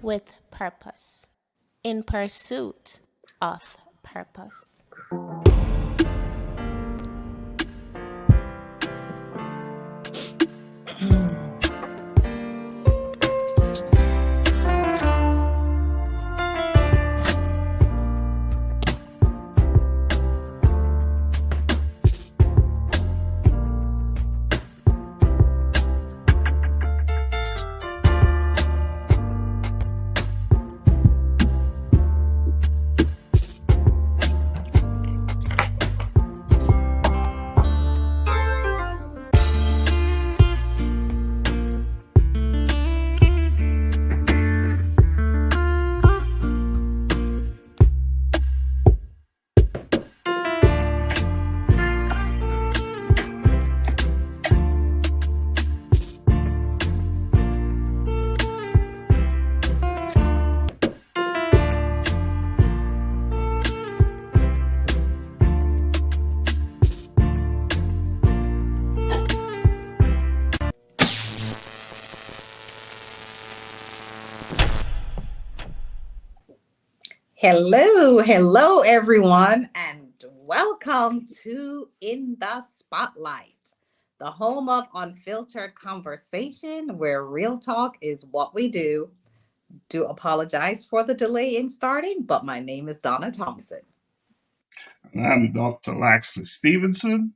with purpose, in pursuit of purpose. Hello, everyone, and welcome to In the Spotlight, the home of unfiltered conversation where real talk is what we do. Do apologize for the delay in starting, but my name is Donna Thompson. And I'm Dr. Laxley Stevenson,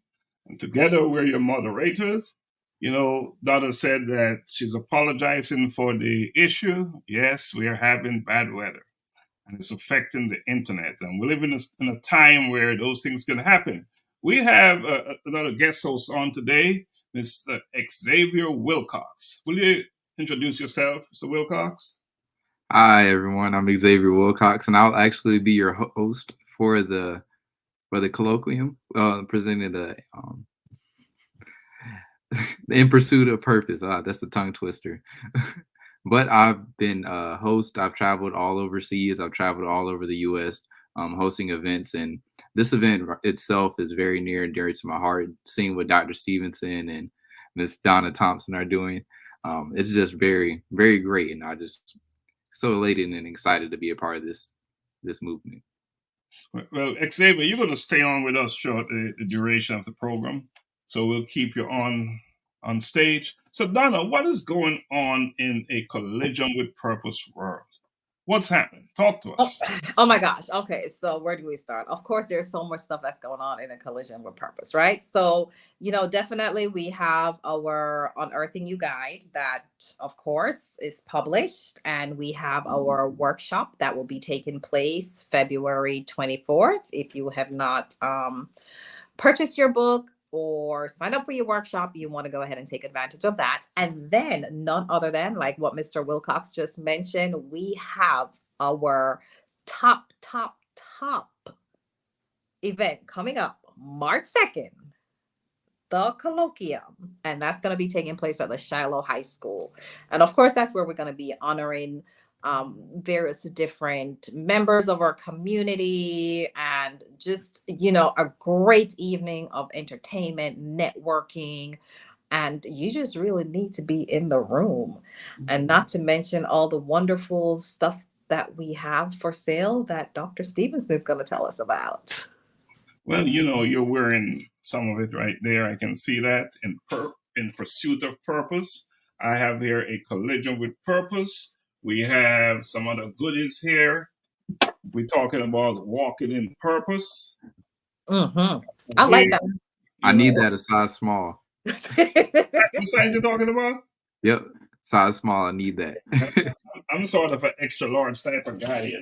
and together we're your moderators. Donna said that she's apologizing for the issue. Yes, we are having bad weather, and it's affecting the internet. And we live in a time where those things can happen. We have another guest host on today, Mr. Xavier Wilcox. Will you introduce yourself, Mr. Wilcox? Hi, everyone. I'm Xavier Wilcox, and I'll actually be your host for the colloquium, presenting the In Pursuit of Purpose. That's a tongue twister. But I've been a host. I've traveled all overseas. I've traveled all over the U.S. Hosting events, and this event itself is very near and dear to my heart. Seeing what Dr. Stevenson and Miss Donna Thompson are doing, it's just very, very great, and I just so elated and excited to be a part of this movement. Well, Xavier, you're going to stay on with us throughout the duration of the program, so we'll keep you on stage. So, Donna, what is going on in a collision with purpose world? What's happening? Talk to us. Oh my gosh. Okay. So where do we start? Of course, there's so much stuff that's going on in a collision with purpose, right? So, definitely we have our Unearthing You guide that, of course, is published. And we have our workshop that will be taking place February 24th. If you have not purchased your book or sign up for your workshop, you want to go ahead and take advantage of that. And then none other than, like what Mr. Wilcox just mentioned, we have our top event coming up March 2nd, the colloquium. And that's going to be taking place at the Shiloh High School. And of course, that's where we're going to be honoring various different members of our community, and just, a great evening of entertainment, networking, and you just really need to be in the room. And not to mention all the wonderful stuff that we have for sale that Dr. Stevenson is going to tell us about. Well, you're wearing some of it right there. I can see that in pursuit of purpose. I have here a collision with purpose. We have some other goodies here. We're talking about walking in purpose. Mm-hmm. I like that. I need that a size small. What size you're talking about? Yep, size small. I need that. I'm sort of an extra large type of guy,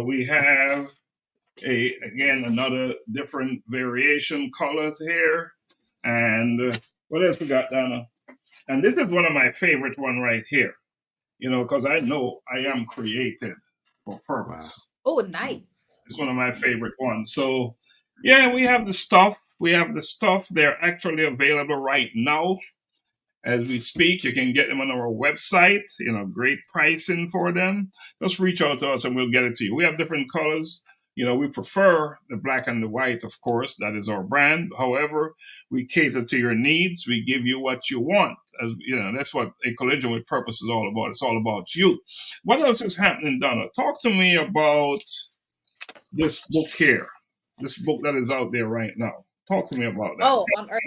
We have another different variation colors here. And what else we got, Donna? And this is one of my favorite one right here. Because I know I am created for purpose. Wow. Oh, nice. It's one of my favorite ones. So, yeah, we have the stuff. They're actually available right now. As we speak, you can get them on our website, great pricing for them. Just reach out to us and we'll get it to you. We have different colors. We prefer the black and the white, of course. That is our brand. However, we cater to your needs. We give you what you want. As that's what a collision with purpose is all about. It's all about you. What else is happening, Donna? Talk to me about this book here. This book that is out there right now. Talk to me about that. Oh, on Earth.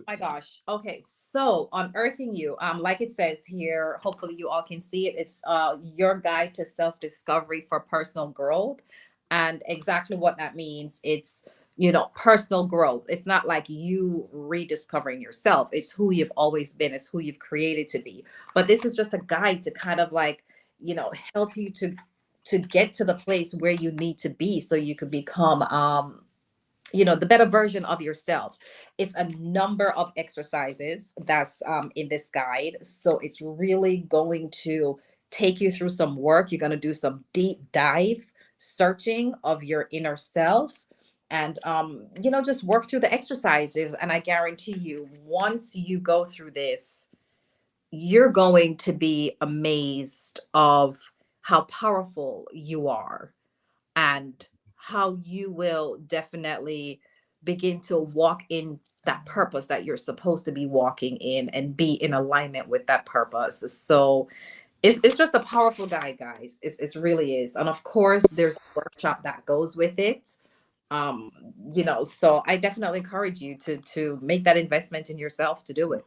My gosh. Okay. So unearthing you, like it says here, hopefully you all can see it. It's your guide to self-discovery for personal growth. And exactly what that means, it's personal growth. It's not like you rediscovering yourself. It's who you've always been. It's who you've created to be. But this is just a guide to kind of like, help you to get to the place where you need to be so you can become the better version of yourself. It's a number of exercises that's in this guide. So it's really going to take you through some work. You're going to do some deep dive searching of your inner self and just work through the exercises. And I guarantee you, once you go through this, you're going to be amazed of how powerful you are and how you will definitely begin to walk in that purpose that you're supposed to be walking in and be in alignment with that purpose. So it's just a powerful guide, guys. It really is. And of course, there's a workshop that goes with it. So I definitely encourage you to make that investment in yourself to do it.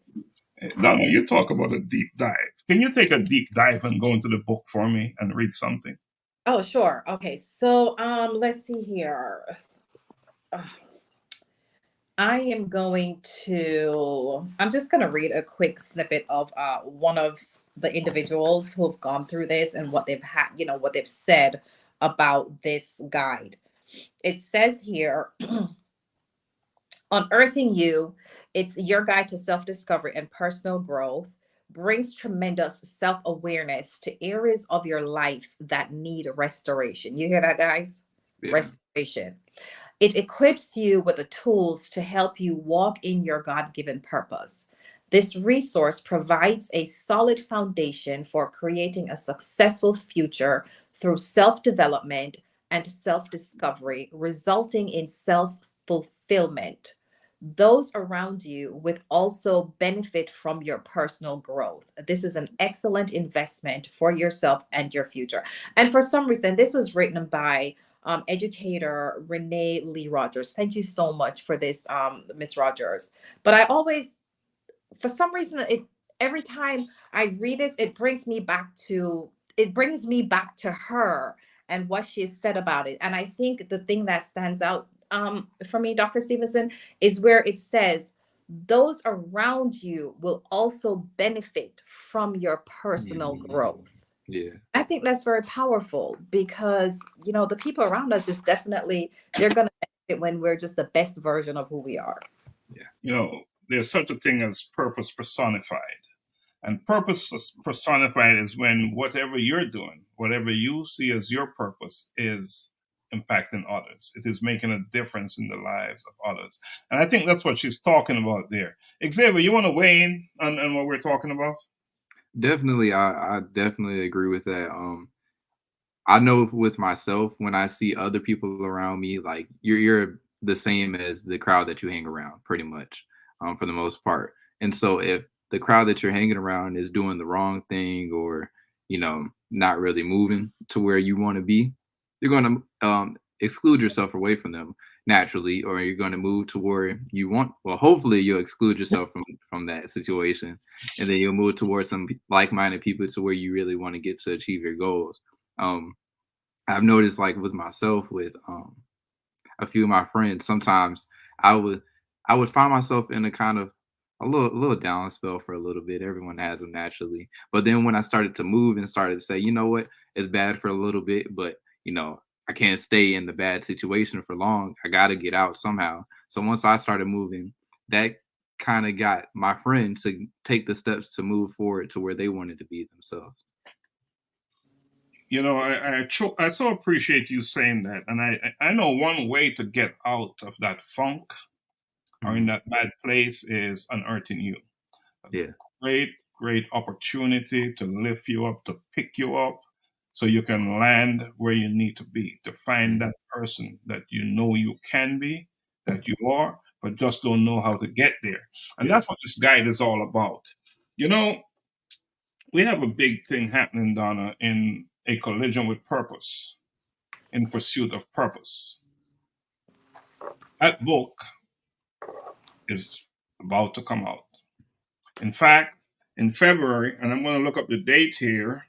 Donna, you talk about a deep dive. Can you take a deep dive and go into the book for me and read something? Oh, sure. Okay. So let's see here. I'm just going to read a quick snippet of one of the individuals who have gone through this and what they've had, what they've said about this guide. It says here, unearthing you, it's your guide to self-discovery and personal growth, brings tremendous self-awareness to areas of your life that need restoration. You hear that, guys? Yeah. Restoration. It equips you with the tools to help you walk in your God-given purpose. This resource provides a solid foundation for creating a successful future through self-development and self-discovery, resulting in self-fulfillment. Those around you will also benefit from your personal growth. This is an excellent investment for yourself and your future. And for some reason, this was written by educator Renee Lee Rogers. Thank you so much for this, Miss Rogers. But I always, for some reason, every time I read this, it brings me back to her and what she has said about it. And I think the thing that stands out for me, Dr. Stevenson, is where it says those around you will also benefit from your personal growth. Yeah. I think that's very powerful because, the people around us is definitely, they're going to benefit when we're just the best version of who we are. Yeah. There's such a thing as purpose personified. And purpose personified is when whatever you're doing, whatever you see as your purpose is impacting others. It is making a difference in the lives of others. And I think that's what she's talking about there. Xavier, you want to weigh in on what we're talking about? Definitely. I definitely agree with that. I know with myself, when I see other people around me, like you're the same as the crowd that you hang around, pretty much, for the most part. And so if the crowd that you're hanging around is doing the wrong thing or, not really moving to where you want to be, you're going to exclude yourself away from them naturally, or you're going to move to where you want. Well, hopefully you'll exclude yourself from that situation, and then you'll move towards some like-minded people to where you really want to get to achieve your goals. I've noticed, like with myself, with a few of my friends, sometimes I would find myself in a kind of a little down spell for a little bit. Everyone has them naturally, but then when I started to move and started to say, you know what, it's bad for a little bit, but I can't stay in the bad situation for long. I got to get out somehow. So once I started moving, that kind of got my friends to take the steps to move forward to where they wanted to be themselves. I so appreciate you saying that. And I know one way to get out of that funk or in that bad place is unearthing you. Yeah. Great opportunity to lift you up, to pick you up, so you can land where you need to be, to find that person that you know you can be, that you are, but just don't know how to get there. And that's what this guide is all about. You know, we have a big thing happening, Donna, in A Collision with Purpose, In Pursuit of Purpose. That book is about to come out. In fact, in February, and I'm going to look up the date here,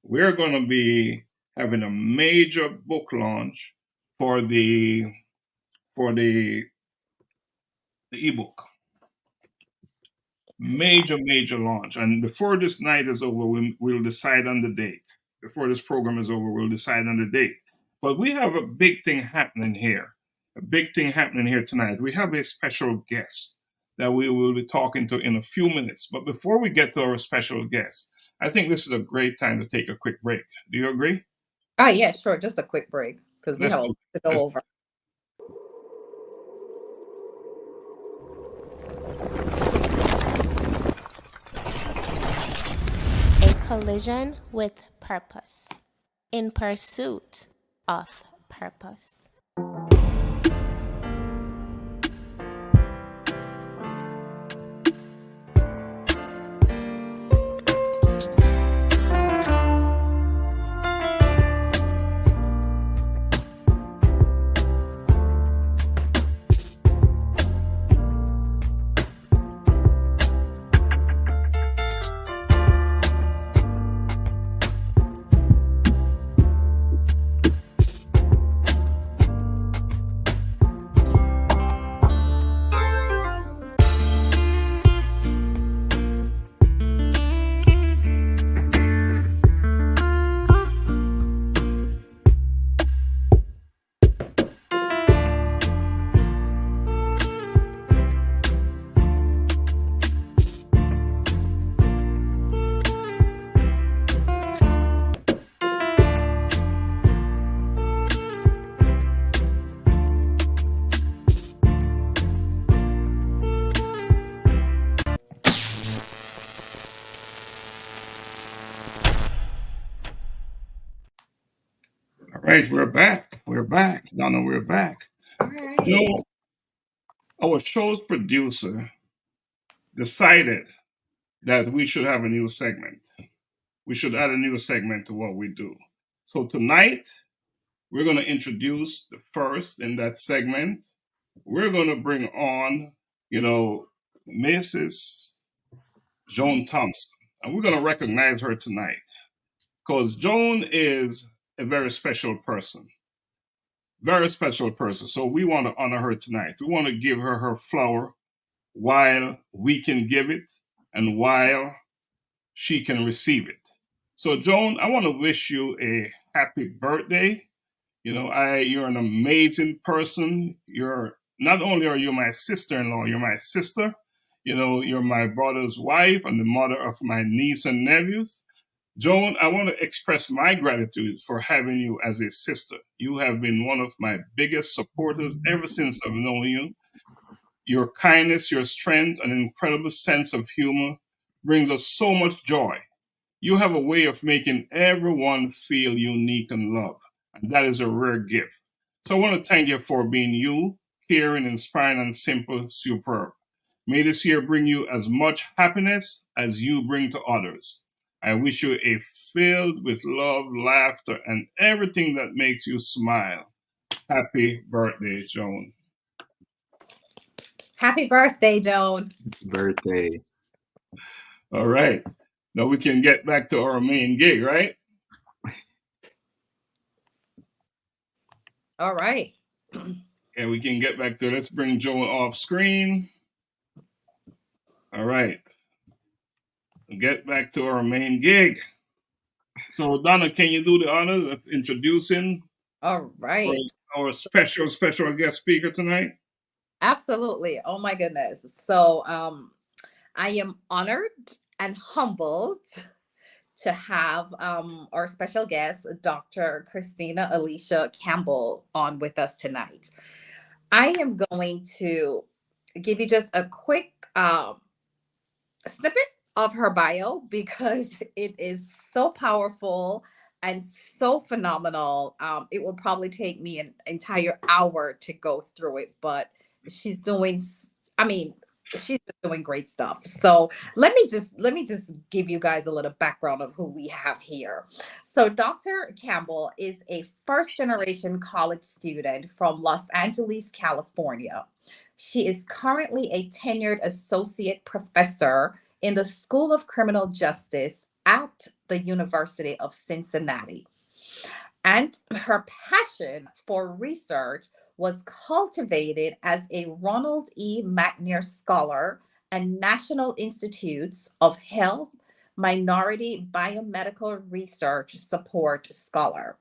we're going to be having a major book launch for the ebook. Major launch. And before this night is over, we'll decide on the date. Before this program is over, we'll decide on the date. But we have a big thing happening here. A big thing happening here tonight. We have a special guest that we will be talking to in a few minutes. But before we get to our special guest, I think this is a great time to take a quick break. Do you agree? Oh, yeah, sure. Just a quick break because we have a lot to go over. A collision with purpose. In pursuit of purpose. Right, we're back. We're back. Donna, we're back. All right. You know, our show's producer decided that we should have a new segment. We should add a new segment to what we do. So tonight, we're going to introduce the first in that segment. We're going to bring on, Mrs. Joan Thompson. And we're going to recognize her tonight because Joan is a very special person. Very special person. So we want to honor her tonight. We want to give her her flower while we can give it and while she can receive it. So Joan, I want to wish you a happy birthday. You're an amazing person. Not only are you my sister-in-law, you're my sister. You're my brother's wife and the mother of my niece and nephews. Joan, I want to express my gratitude for having you as a sister. You have been one of my biggest supporters ever since I've known you. Your kindness, your strength, and incredible sense of humor brings us so much joy. You have a way of making everyone feel unique and loved, and that is a rare gift. So I want to thank you for being you, caring, inspiring, and simple, superb. May this year bring you as much happiness as you bring to others. I wish you a filled with love, laughter, and everything that makes you smile. Happy birthday, Joan. Happy birthday, Joan. Birthday. All right. Now we can get back to our main gig, right? All right. Yeah, we can get back to it. Let's bring Joan off screen. All right. Get back to our main gig. So, Donna, can you do the honor of introducing All right. our special guest speaker tonight? Absolutely. Oh my goodness. So I am honored and humbled to have our special guest, Dr. Christina Alicia Campbell, on with us tonight. I am going to give you just a quick snippet of her bio because it is so powerful and so phenomenal. It will probably take me an entire hour to go through it, but she's doing, I mean, she's just doing great stuff. So let me just give you guys a little background of who we have here. So Dr. Campbell is a first generation college student from Los Angeles, California. She is currently a tenured associate professor in the School of Criminal Justice at the University of Cincinnati. And her passion for research was cultivated as a Ronald E. McNair Scholar and National Institutes of Health Minority Biomedical Research Support Scholar.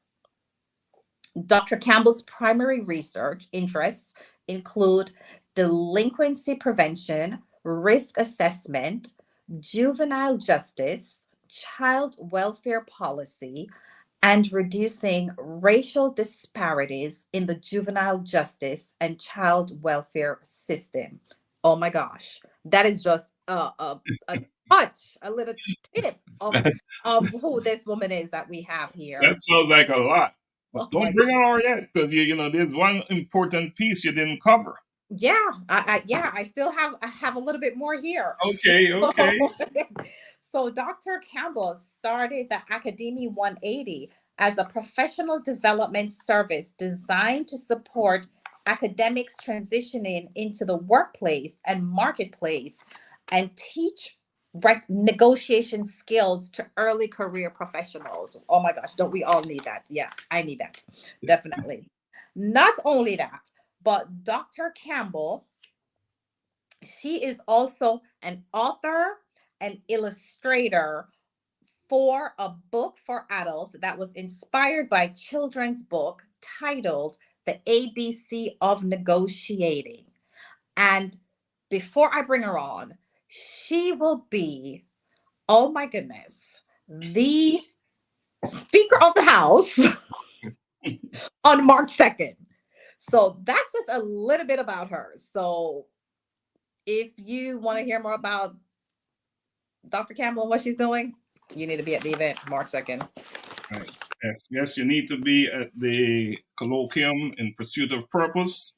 Dr. Campbell's primary research interests include delinquency prevention, risk assessment, juvenile justice, child welfare policy, and reducing racial disparities in the juvenile justice and child welfare system. Oh my gosh, that is just a touch, a little tip of who this woman is that we have here. That sounds like a lot. But Oh don't my bring it all yet, because there's one important piece you didn't cover. Yeah, I still have a little bit more here. Okay, okay. So Dr. Campbell started the Academy 180 as a professional development service designed to support academics transitioning into the workplace and marketplace and teach negotiation skills to early career professionals. Oh my gosh, don't we all need that? Yeah, I need that. Definitely. Not only that, but Dr. Campbell, she is also an author and illustrator for a book for adults that was inspired by children's book titled The ABC of Negotiating. And before I bring her on, she will be, oh my goodness, the Speaker of the House on March 2nd. So that's just a little bit about her. So if you want to hear more about Dr. Campbell and what she's doing, you need to be at the event March 2nd. Right. Yes, you need to be at the colloquium in Pursuit of Purpose.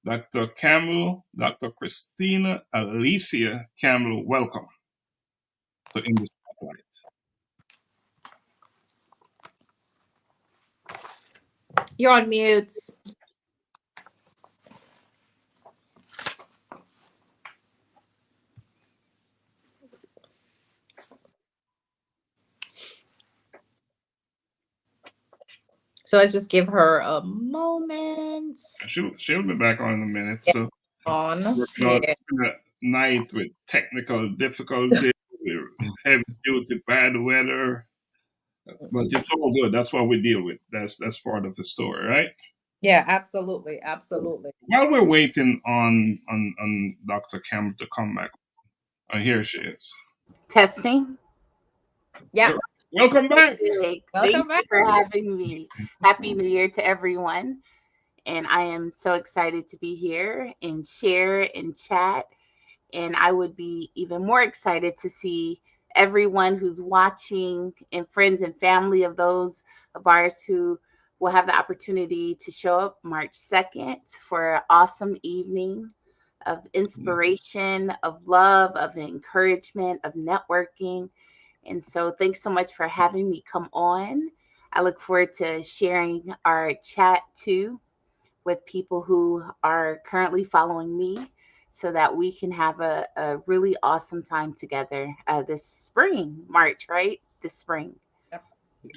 Dr. Campbell, Dr. Christina Alicia Campbell, welcome to In the Spotlight. You're on mute. So let's just give her a moment. She'll be back on in a minute. So On. it's been a night with technical difficulty, with heavy duty bad weather, but it's all good. That's what we deal with. That's part of the story, right? Yeah, absolutely, absolutely. While we're waiting on Dr. Campbell to come back, here she is. Testing. Yeah. Welcome back. Thank you for having me. Happy New Year to everyone. And I am so excited to be here and share and chat. And I would be even more excited to see everyone who's watching and friends and family of those of ours who will have the opportunity to show up March 2nd for an awesome evening of inspiration, of love, of encouragement, of networking. And so thanks so much for having me come on. I look forward to sharing our chat too with people who are currently following me so that we can have a really awesome time together this spring, March, right? This spring.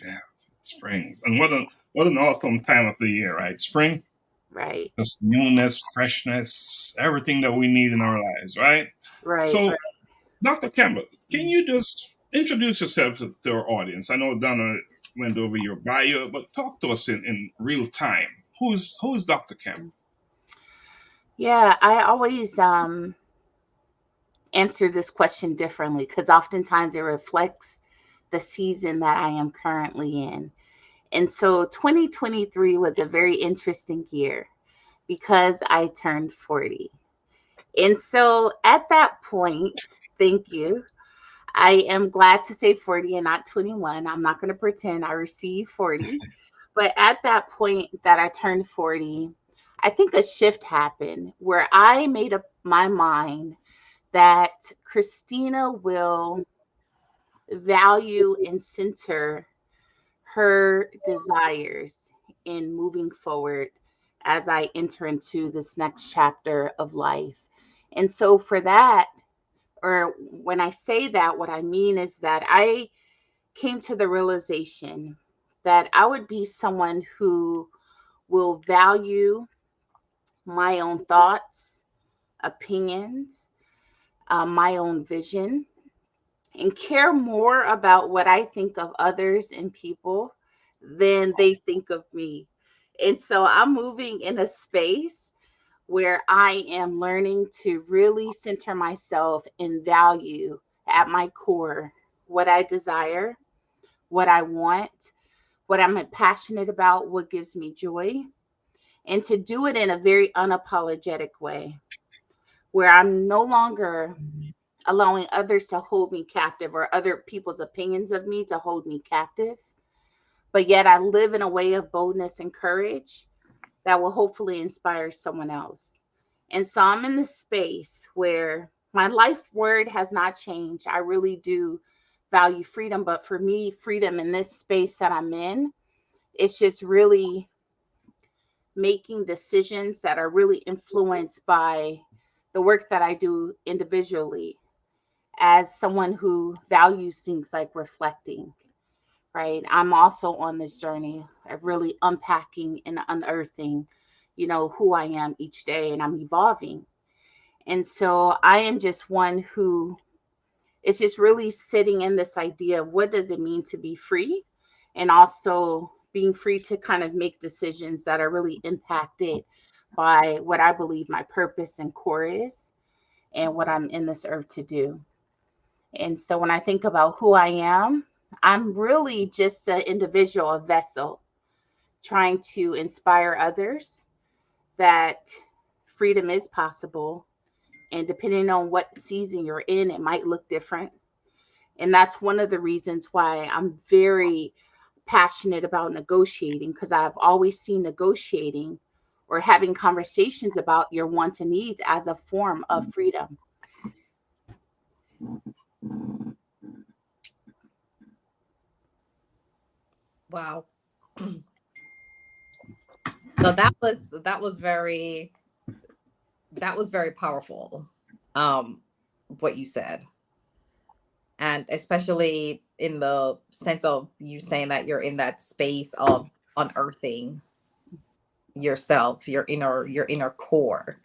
Yeah, springs. And what an awesome time of the year, right? Spring. Right. Just newness, freshness, everything that we need in our lives, right? Right. So, right. Dr. Campbell, can you just introduce yourself to our audience? I know Donna went over your bio, but talk to us in real time. Who's Dr. Campbell? Yeah, I always answer this question differently because oftentimes it reflects the season that I am currently in. And so 2023 was a very interesting year because I turned 40. And so at that point, thank you, I am glad to say 40 and not 21. I'm not going to pretend I received 40. But at that point that I turned 40, I think a shift happened where I made up my mind that Christina will value and center her desires in moving forward as I enter into this next chapter of life. And so, for that, or when I say that, what I mean is that I came to the realization that I would be someone who will value my own thoughts, opinions, my own vision, and care more about what I think of others and people than they think of me. And so I'm moving in a space where I am learning to really center myself and value at my core what I desire, what I want, what I'm passionate about, what gives me joy, and to do it in a very unapologetic way where I'm no longer allowing others to hold me captive or other people's opinions of me to hold me captive. But yet I live in a way of boldness and courage that will hopefully inspire someone else. And so I'm in this space where my life word has not changed. I really do value freedom. But for me, freedom in this space that I'm in, it's just really making decisions that are really influenced by the work that I do individually as someone who values things like reflecting, right? I'm also on this journey of really unpacking and unearthing, who I am each day, and I'm evolving. And so I am just one who is just really sitting in this idea of what does it mean to be free, and also being free to kind of make decisions that are really impacted by what I believe my purpose and core is and what I'm in this earth to do. And so when I think about who I am, I'm really just an individual, a vessel, trying to inspire others that freedom is possible. And depending on what season you're in, it might look different. And that's one of the reasons why I'm very passionate about negotiating, because I've always seen negotiating or having conversations about your wants and needs as a form of freedom. Wow. So that was very powerful. What you said. And especially in the sense of you saying that you're in that space of unearthing yourself, your inner core.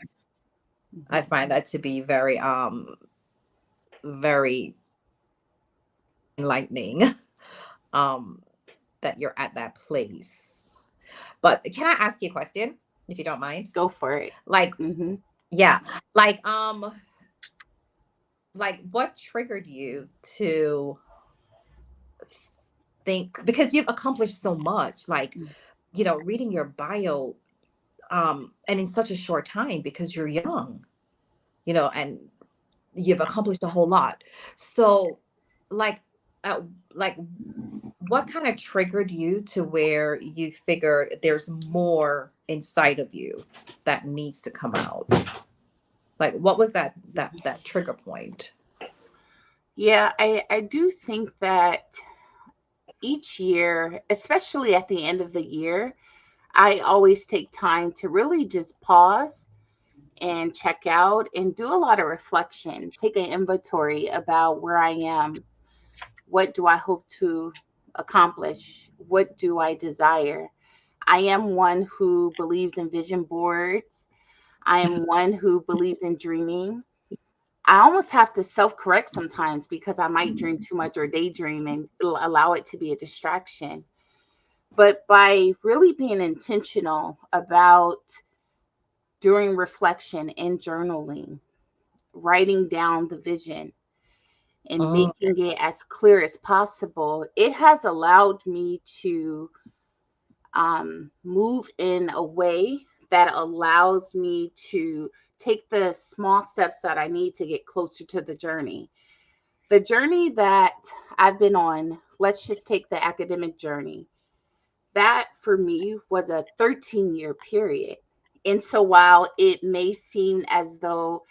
I find that to be very enlightening. um that you're at that place. But can I ask you a question, if you don't mind? Go for it. Like, Mm-hmm. yeah, like what triggered you to think, because you've accomplished so much, like, reading your bio, and in such a short time, because you're young, and you've accomplished a whole lot. So, like, uh, like, what kind of triggered you to where you figured there's more inside of you that needs to come out? Like, what was that trigger point? Yeah, I do think that each year, especially at the end of the year, I always take time to really just pause and check out and do a lot of reflection, take an inventory about where I am. What do I hope to accomplish? What do I desire? I am one who believes in vision boards. I am one who believes in dreaming. I almost have to self correct sometimes because I might dream too much or daydream and allow it to be a distraction. But by really being intentional about doing reflection and journaling, writing down the vision and Mm, making it as clear as possible, it has allowed me to move in a way that allows me to take the small steps that I need to get closer to the journey. the journey that I've been on, let's just take the academic journey. That for me was a 13-year period. And so while it may seem as though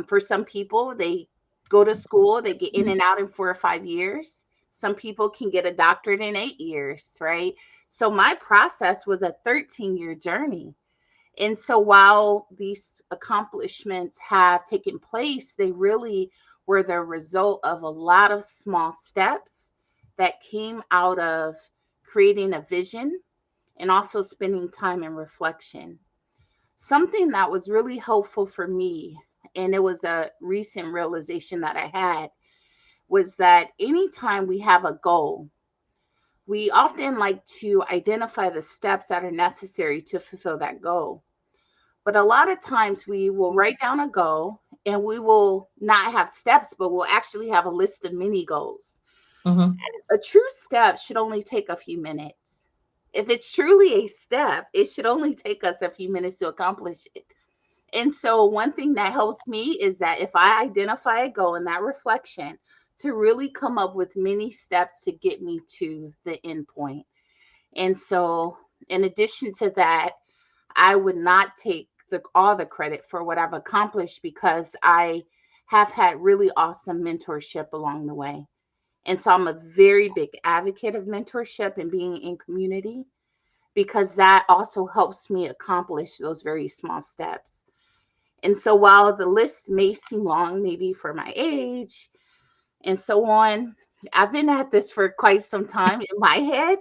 for some people, they go to school, they get in and out in 4 or 5 years. Some people can get a doctorate in 8 years, right? So my process was a 13-year journey. And so while these accomplishments have taken place, they really were the result of a lot of small steps that came out of creating a vision and also spending time in reflection. Something that was really helpful for me, and it was a recent realization that I had, was that anytime we have a goal, we often like to identify the steps that are necessary to fulfill that goal. But a lot of times we will write down a goal and we will not have steps, but we'll actually have a list of mini goals. Mm-hmm. A true step should only take a few minutes. If it's truly a step, it should only take us a few minutes to accomplish it. And so one thing that helps me is that if I identify a goal in that reflection, to really come up with many steps to get me to the end point. And so in addition to that, I would not take all the credit for what I've accomplished because I have had really awesome mentorship along the way. And so I'm a very big advocate of mentorship and being in community because that also helps me accomplish those very small steps. And so while the list may seem long, maybe for my age and so on, I've been at this for quite some time in my head.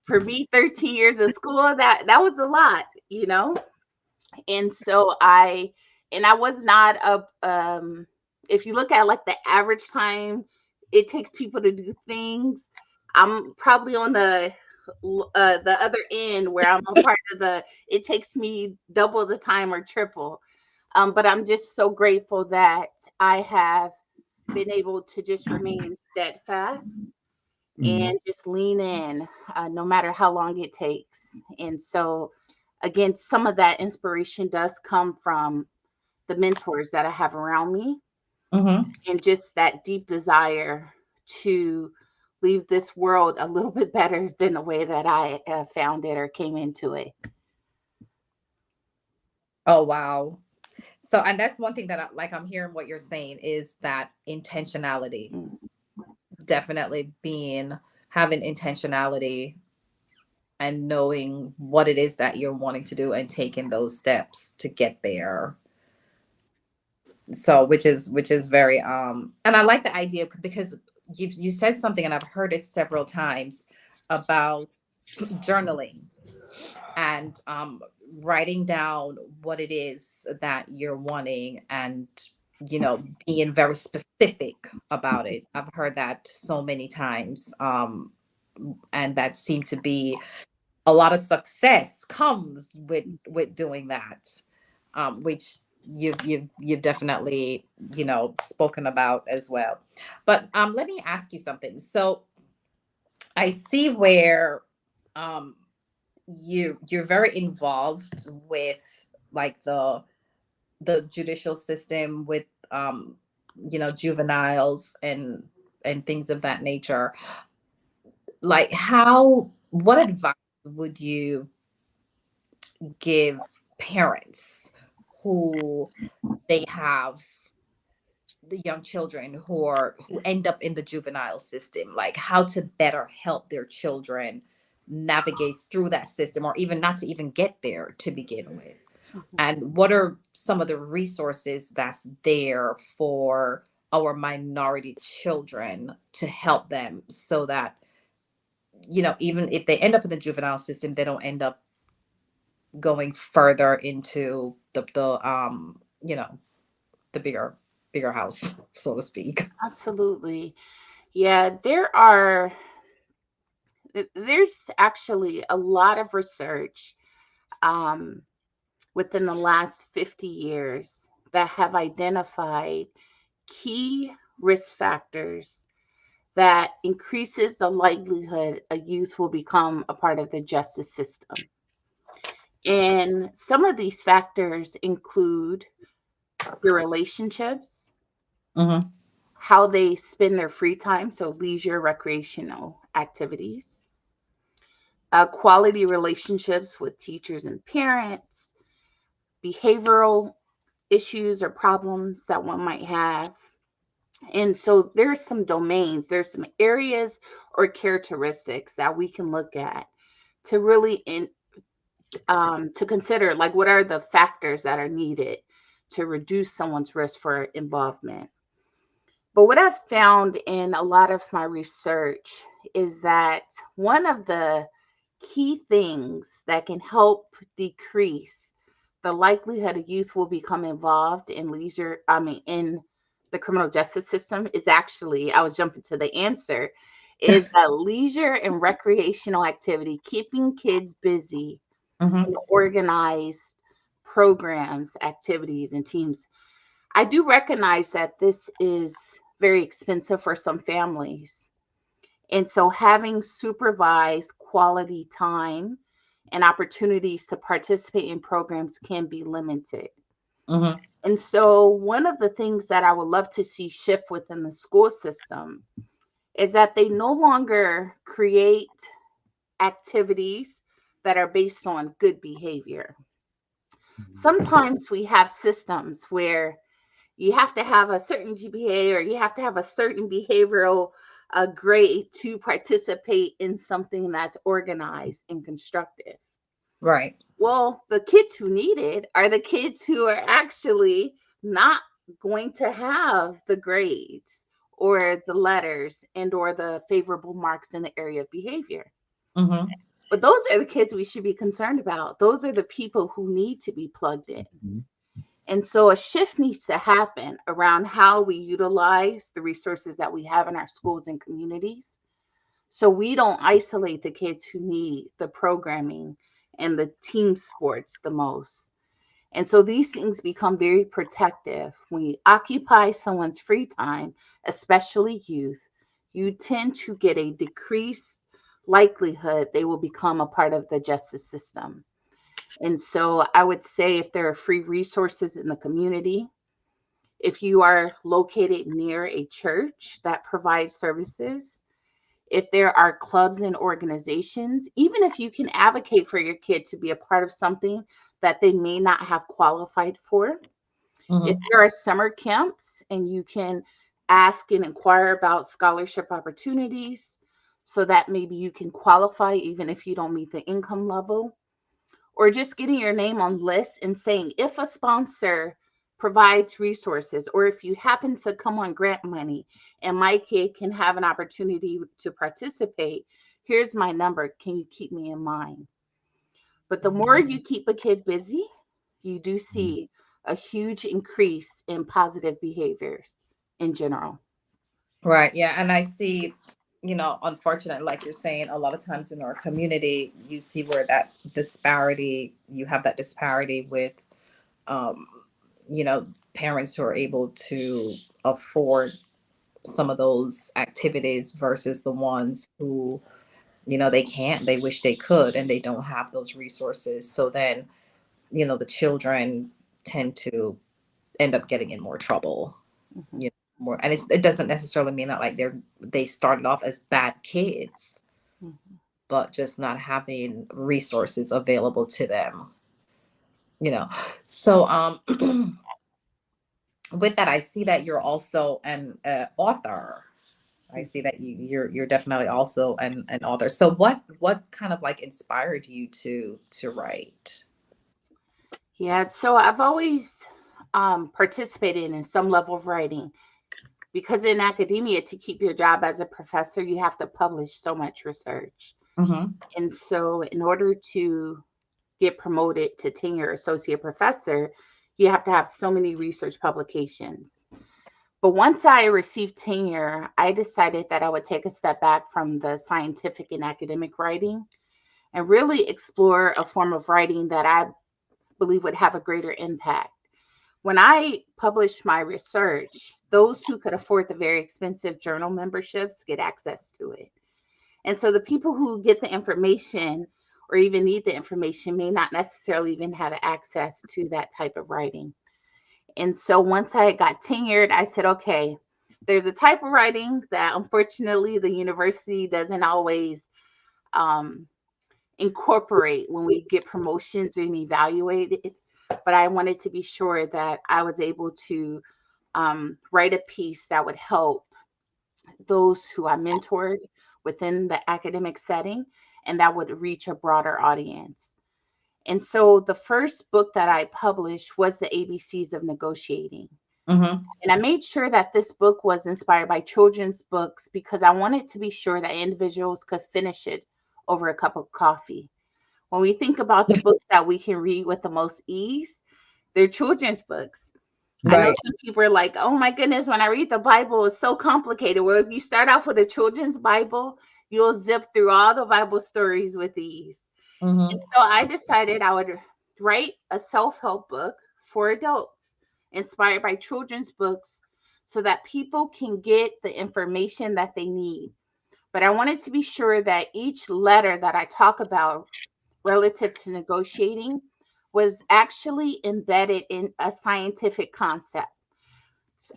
For me, 13 years of school, that was a lot, you know? And so I was not if you look at like the average time it takes people to do things, I'm probably on the other end where I'm a part of it takes me double the time or triple. But I'm just so grateful that I have been able to just remain steadfast and just lean in no matter how long it takes. And so again, some of that inspiration does come from the mentors that I have around me, Mm-hmm. and just that deep desire to leave this world a little bit better than the way that I found it or came into it. Oh, wow. So, and that's one thing that I'm hearing what you're saying is that intentionality, definitely having intentionality and knowing what it is that you're wanting to do and taking those steps to get there. So, which is very, and I like the idea because you said something and I've heard it several times about journaling and writing down what it is that you're wanting and being very specific about it. I've heard that so many times, and that seemed to be a lot of success comes with doing that, which you've definitely spoken about as well. But let me ask you something. So I see where you're very involved with like the judicial system with juveniles and things of that nature. Like what advice would you give parents who they have the young children who end up in the juvenile system, like how to better help their children navigate through that system, or even not to even get there to begin with? And what are some of the resources that's there for our minority children to help them so that even if they end up in the juvenile system, they don't end up going further into the the bigger house, so to speak? Absolutely. Yeah, there's actually a lot of research within the last 50 years that have identified key risk factors that increases the likelihood a youth will become a part of the justice system. And some of these factors include your relationships, Mm-hmm. how they spend their free time, so leisure, recreational activities, quality relationships with teachers and parents, behavioral issues or problems that one might have. And so there's some domains, there's some areas or characteristics that we can look at to really to consider, like, what are the factors that are needed to reduce someone's risk for involvement. But what I've found in a lot of my research is that one of the key things that can help decrease the likelihood a youth will become involved in in the criminal justice system is actually, I was jumping to the answer, is that leisure and recreational activity, keeping kids busy in organized programs, activities, and teams. I do recognize that this is very expensive for some families. And so having supervised quality time and opportunities to participate in programs can be limited. And so one of the things that I would love to see shift within the school system is that they no longer create activities that are based on good behavior. Sometimes we have systems where you have to have a certain GPA or you have to have a certain behavioral grade to participate in something that's organized and constructive. Right. Well, the kids who need it are the kids who are actually not going to have the grades or the letters and or the favorable marks in the area of behavior. But those are the kids we should be concerned about. Those are the people who need to be plugged in. And so a shift needs to happen around how we utilize the resources that we have in our schools and communities, so we don't isolate the kids who need the programming and the team sports the most. And so these things become very protective. When you occupy someone's free time, especially youth, you tend to get a decreased likelihood they will become a part of the justice system. And so I would say, if there are free resources in the community, if you are located near a church that provides services, if there are clubs and organizations, even if you can advocate for your kid to be a part of something that they may not have qualified for, if there are summer camps and you can ask and inquire about scholarship opportunities so that maybe you can qualify even if you don't meet the income level, or just getting your name on lists and saying, if a sponsor provides resources, or if you happen to come on grant money and my kid can have an opportunity to participate, here's my number. Can you keep me in mind? But the more you keep a kid busy, you do see a huge increase in positive behaviors in general. Right. Yeah. And I see, unfortunately, like you're saying, a lot of times in our community, you see where you have that disparity with, parents who are able to afford some of those activities versus the ones who, they can't, they wish they could, and they don't have those resources. So then, the children tend to end up getting in more trouble. More, and it doesn't necessarily mean that like they started off as bad kids, but just not having resources available to them. So with that, I see that you're also an author. I see that you're definitely also an author. So what kind of like inspired you to write? Yeah, so I've always participated in some level of writing, because in academia, to keep your job as a professor, you have to publish so much research. And so in order to get promoted to tenure associate professor, you have to have so many research publications. But once I received tenure, I decided that I would take a step back from the scientific and academic writing and really explore a form of writing that I believe would have a greater impact. When I published my research, those who could afford the very expensive journal memberships get access to it. And so the people who get the information or even need the information may not necessarily even have access to that type of writing. And so once I got tenured, I said, okay, there's a type of writing that unfortunately the university doesn't always incorporate when we get promotions and evaluate it. But I wanted to be sure that I was able to write a piece that would help those who I mentored within the academic setting and that would reach a broader audience. And so the first book that I published was The ABCs of Negotiating. Mm-hmm. And I made sure that this book was inspired by children's books because I wanted to be sure that individuals could finish it over a cup of coffee. When we think about the books that we can read with the most ease, they're children's books. I know Right. some people are like, oh my goodness, when I read the Bible, it's so complicated. Well, if you start off with a children's Bible, you'll zip through all the Bible stories with ease. Mm-hmm. And so I decided I would write a self-help book for adults inspired by children's books so that people can get the information that they need. But I wanted to be sure that each letter that I talk about relative to negotiating was actually embedded in a scientific concept.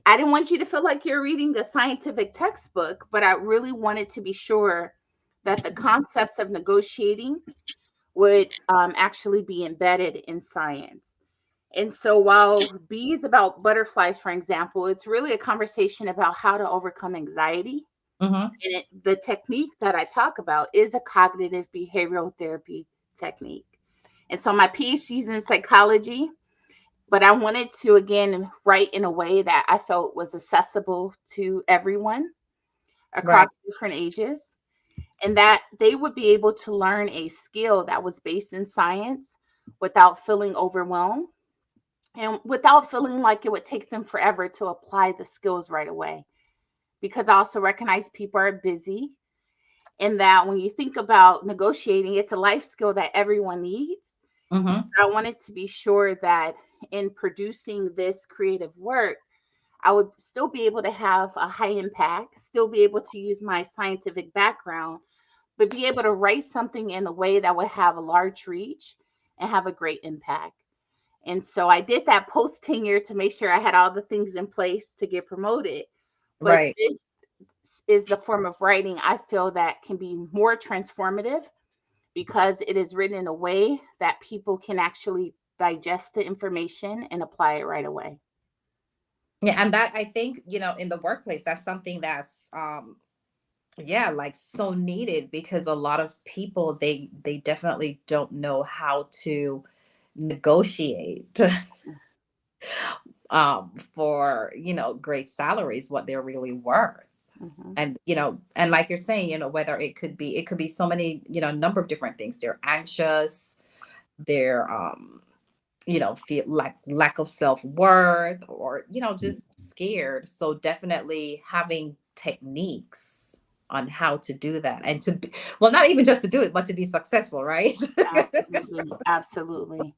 I didn't want you to feel like you're reading a scientific textbook, but I really wanted to be sure that the concepts of negotiating would actually be embedded in science. And so while B is about butterflies, for example, it's really a conversation about how to overcome anxiety. Mm-hmm. And the technique that I talk about is a cognitive behavioral therapy technique. And so my PhD is in psychology, but I wanted to, again, write in a way that I felt was accessible to everyone Right. across different ages, and that they would be able to learn a skill that was based in science without feeling overwhelmed and without feeling like it would take them forever to apply the skills right away. Because I also recognize people are busy, and that when you think about negotiating, it's a life skill that everyone needs. Mm-hmm. I wanted to be sure that in producing this creative work, I would still be able to have a high impact, still be able to use my scientific background, but be able to write something in a way that would have a large reach and have a great impact. And so I did that post tenure to make sure I had all the things in place to get promoted. But Right. this is the form of writing I feel that can be more transformative because it is written in a way that people can actually digest the information and apply it right away. Yeah, and that I think, in the workplace, that's something that's yeah, like so needed because a lot of people they definitely don't know how to negotiate for, great salaries, what they're really worth. Mhm. And and like you're saying, whether it could be so many, number of different things. They're anxious, they're feel like lack of self-worth, or just scared. So definitely having techniques on how to do that, and to be, well, not even just to do it, but to be successful, right? Absolutely. Absolutely.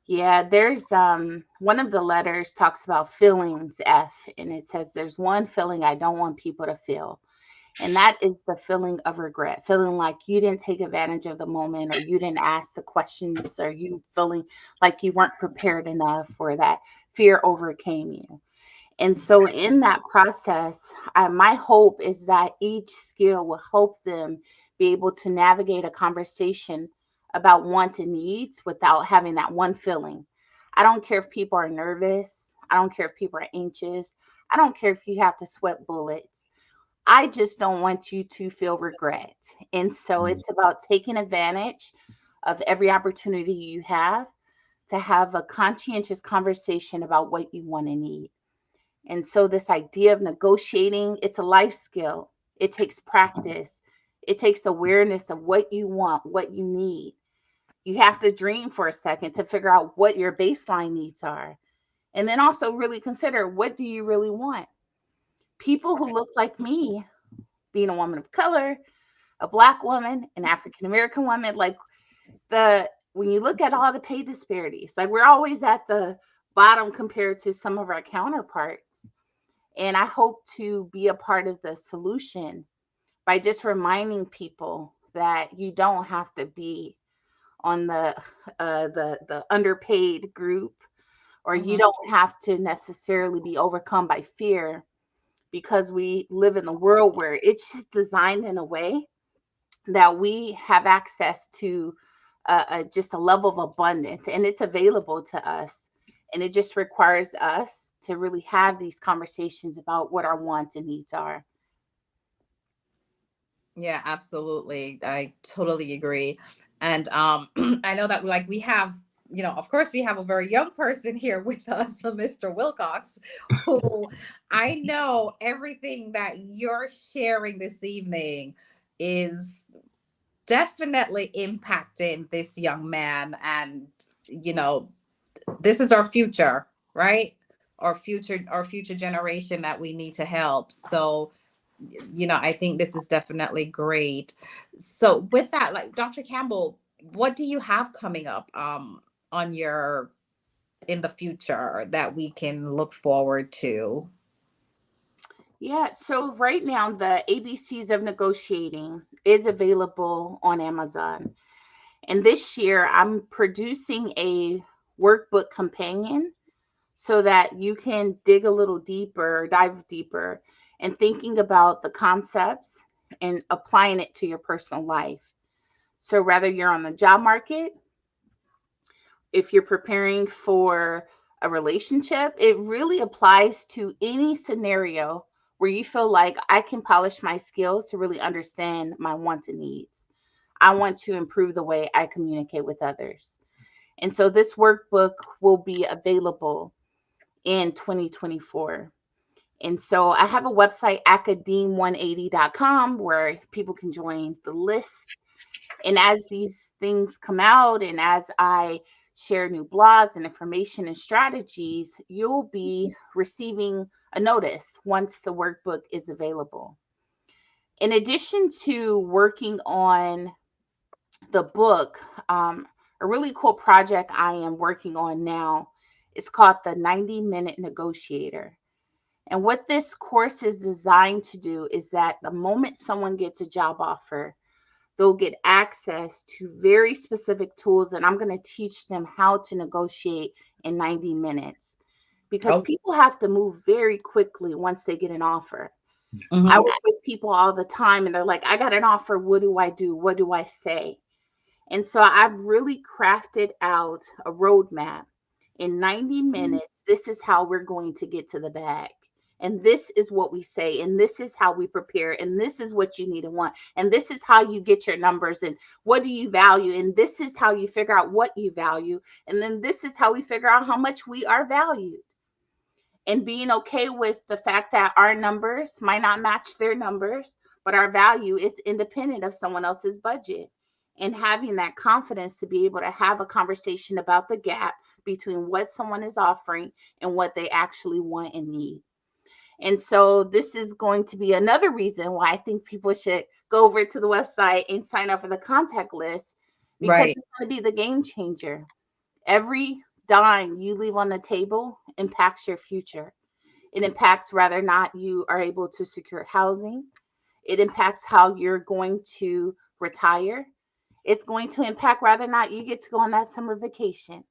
Yeah, there's one of the letters talks about feelings, F, and it says there's one feeling I don't want people to feel. And that is the feeling of regret, feeling like you didn't take advantage of the moment or you didn't ask the questions or you feeling like you weren't prepared enough or that fear overcame you. And so in that process, my hope is that each skill will help them be able to navigate a conversation about want and needs without having that one feeling. I don't care if people are nervous. I don't care if people are anxious. I don't care if you have to sweat bullets. I just don't want you to feel regret. And so it's about taking advantage of every opportunity you have to have a conscientious conversation about what you want and need. And so this idea of negotiating, it's a life skill. It takes practice. It takes awareness of what you want, what you need. You have to dream for a second to figure out what your baseline needs are. And then also really consider, what do you really want? People who look like me, being a woman of color, a Black woman, an African American woman, like when you look at all the pay disparities, like we're always at the bottom compared to some of our counterparts. And I hope to be a part of the solution by just reminding people that you don't have to be on the underpaid group, or you Mhm. don't have to necessarily be overcome by fear because we live in the world where it's just designed in a way that we have access to just a level of abundance, and it's available to us. And it just requires us to really have these conversations about what our wants and needs are. Yeah, absolutely. I totally agree. And I know that like we have, of course we have a very young person here with us, Mr. Wilcox, who I know everything that you're sharing this evening is definitely impacting this young man. And this is our future, right? Our future generation that we need to help. So I think this is definitely great. So with that, like Dr. Campbell, what do you have coming up on your in the future that we can look forward to? Yeah, so right now the ABCs of Negotiating is available on Amazon. And this year I'm producing a workbook companion so that you can dig a little deeper, dive deeper, and thinking about the concepts and applying it to your personal life. So whether you're on the job market, if you're preparing for a relationship, it really applies to any scenario where you feel like I can polish my skills to really understand my wants and needs. I want to improve the way I communicate with others. And so this workbook will be available in 2024. And so I have a website, academe180.com, where people can join the list. And as these things come out and as I share new blogs and information and strategies, you'll be receiving a notice once the workbook is available. In addition to working on the book, a really cool project I am working on now is called the 90-Minute Negotiator. And what this course is designed to do is that the moment someone gets a job offer, they'll get access to very specific tools. And I'm going to teach them how to negotiate in 90 minutes because Oh, people have to move very quickly once they get an offer. I mhm. work with people all the time and they're like, I got an offer. What do I do? What do I say? And so I've really crafted out a roadmap. In 90 minutes, this is how we're going to get to the bag. And this is what we say. And this is how we prepare. And this is what you need and want. And this is how you get your numbers. And what do you value? And this is how you figure out what you value. And then this is how we figure out how much we are valued. And being okay with the fact that our numbers might not match their numbers, but our value is independent of someone else's budget. And having that confidence to be able to have a conversation about the gap between what someone is offering and what they actually want and need. And so this is going to be another reason why I think people should go over to the website and sign up for the contact list, because Right. it's going to be the game changer. Every dime you leave on the table impacts your future. It impacts whether or not you are able to secure housing. It impacts how you're going to retire. It's going to impact whether or not you get to go on that summer vacation.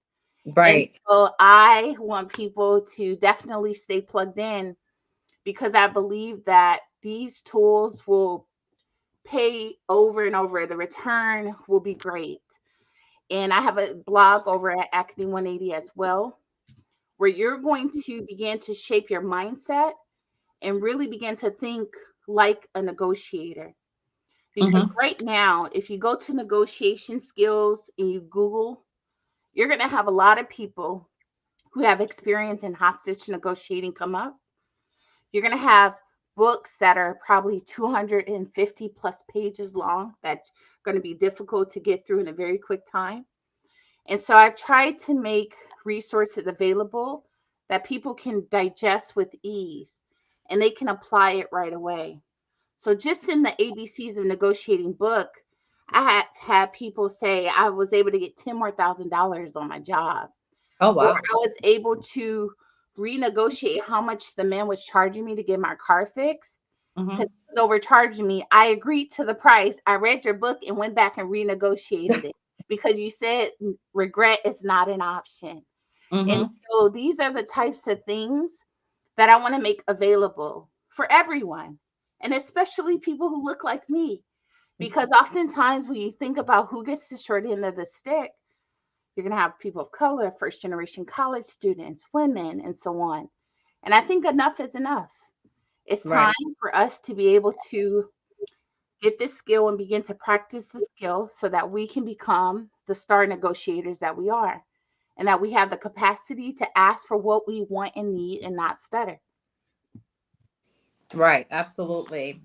And Right. so I want people to definitely stay plugged in because I believe that these tools will pay over and over. The return will be great. And I have a blog over at Academe 180 as well, where you're going to begin to shape your mindset and really begin to think like a negotiator. Because Mhm. right now, if you go to negotiation skills and you Google, you're going to have a lot of people who have experience in hostage negotiating come up. You're going to have books that are probably 250 plus pages long that's going to be difficult to get through in a very quick time. And so I've tried to make resources available that people can digest with ease and they can apply it right away. So just in the ABCs of Negotiating book, I had people say I was able to get $10,000 more on my job, Oh, or wow. I was able to renegotiate how much the man was charging me to get my car fixed Mhm. because he was overcharging me. I agreed to the price. I read your book and went back and renegotiated it because you said regret is not an option. And Mhm. so these are the types of things that I want to make available for everyone, and especially people who look like me. Because oftentimes when you think about who gets the short end of the stick, you're going to have people of color, first generation college students, women, and so on. And I think enough is enough. It's time for us to be able to get this skill and begin to practice the skill so that we can become the star negotiators that we are, and that we have the capacity to ask for what we want and need and not stutter. Right. Absolutely.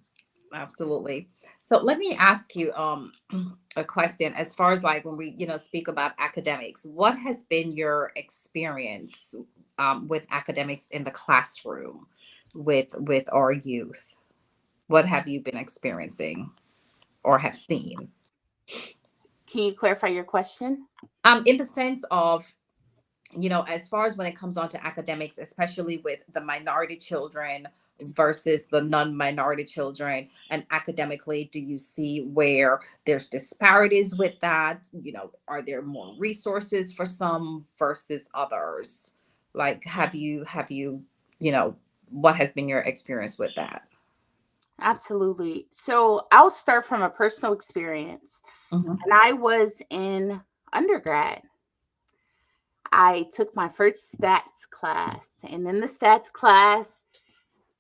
Absolutely. So let me ask you a question as far as like when we, speak about academics, what has been your experience with academics in the classroom with our youth? What have you been experiencing or have seen? Can you clarify your question? In the sense of, as far as when it comes on to academics, especially with the minority children versus the non-minority children, and academically, do you see where there's disparities with that? Are there more resources for some versus others? Like, have you, what has been your experience with that? Absolutely. So I'll start from a personal experience. Mhm. When I was in undergrad, I took my first stats class. And in the stats class,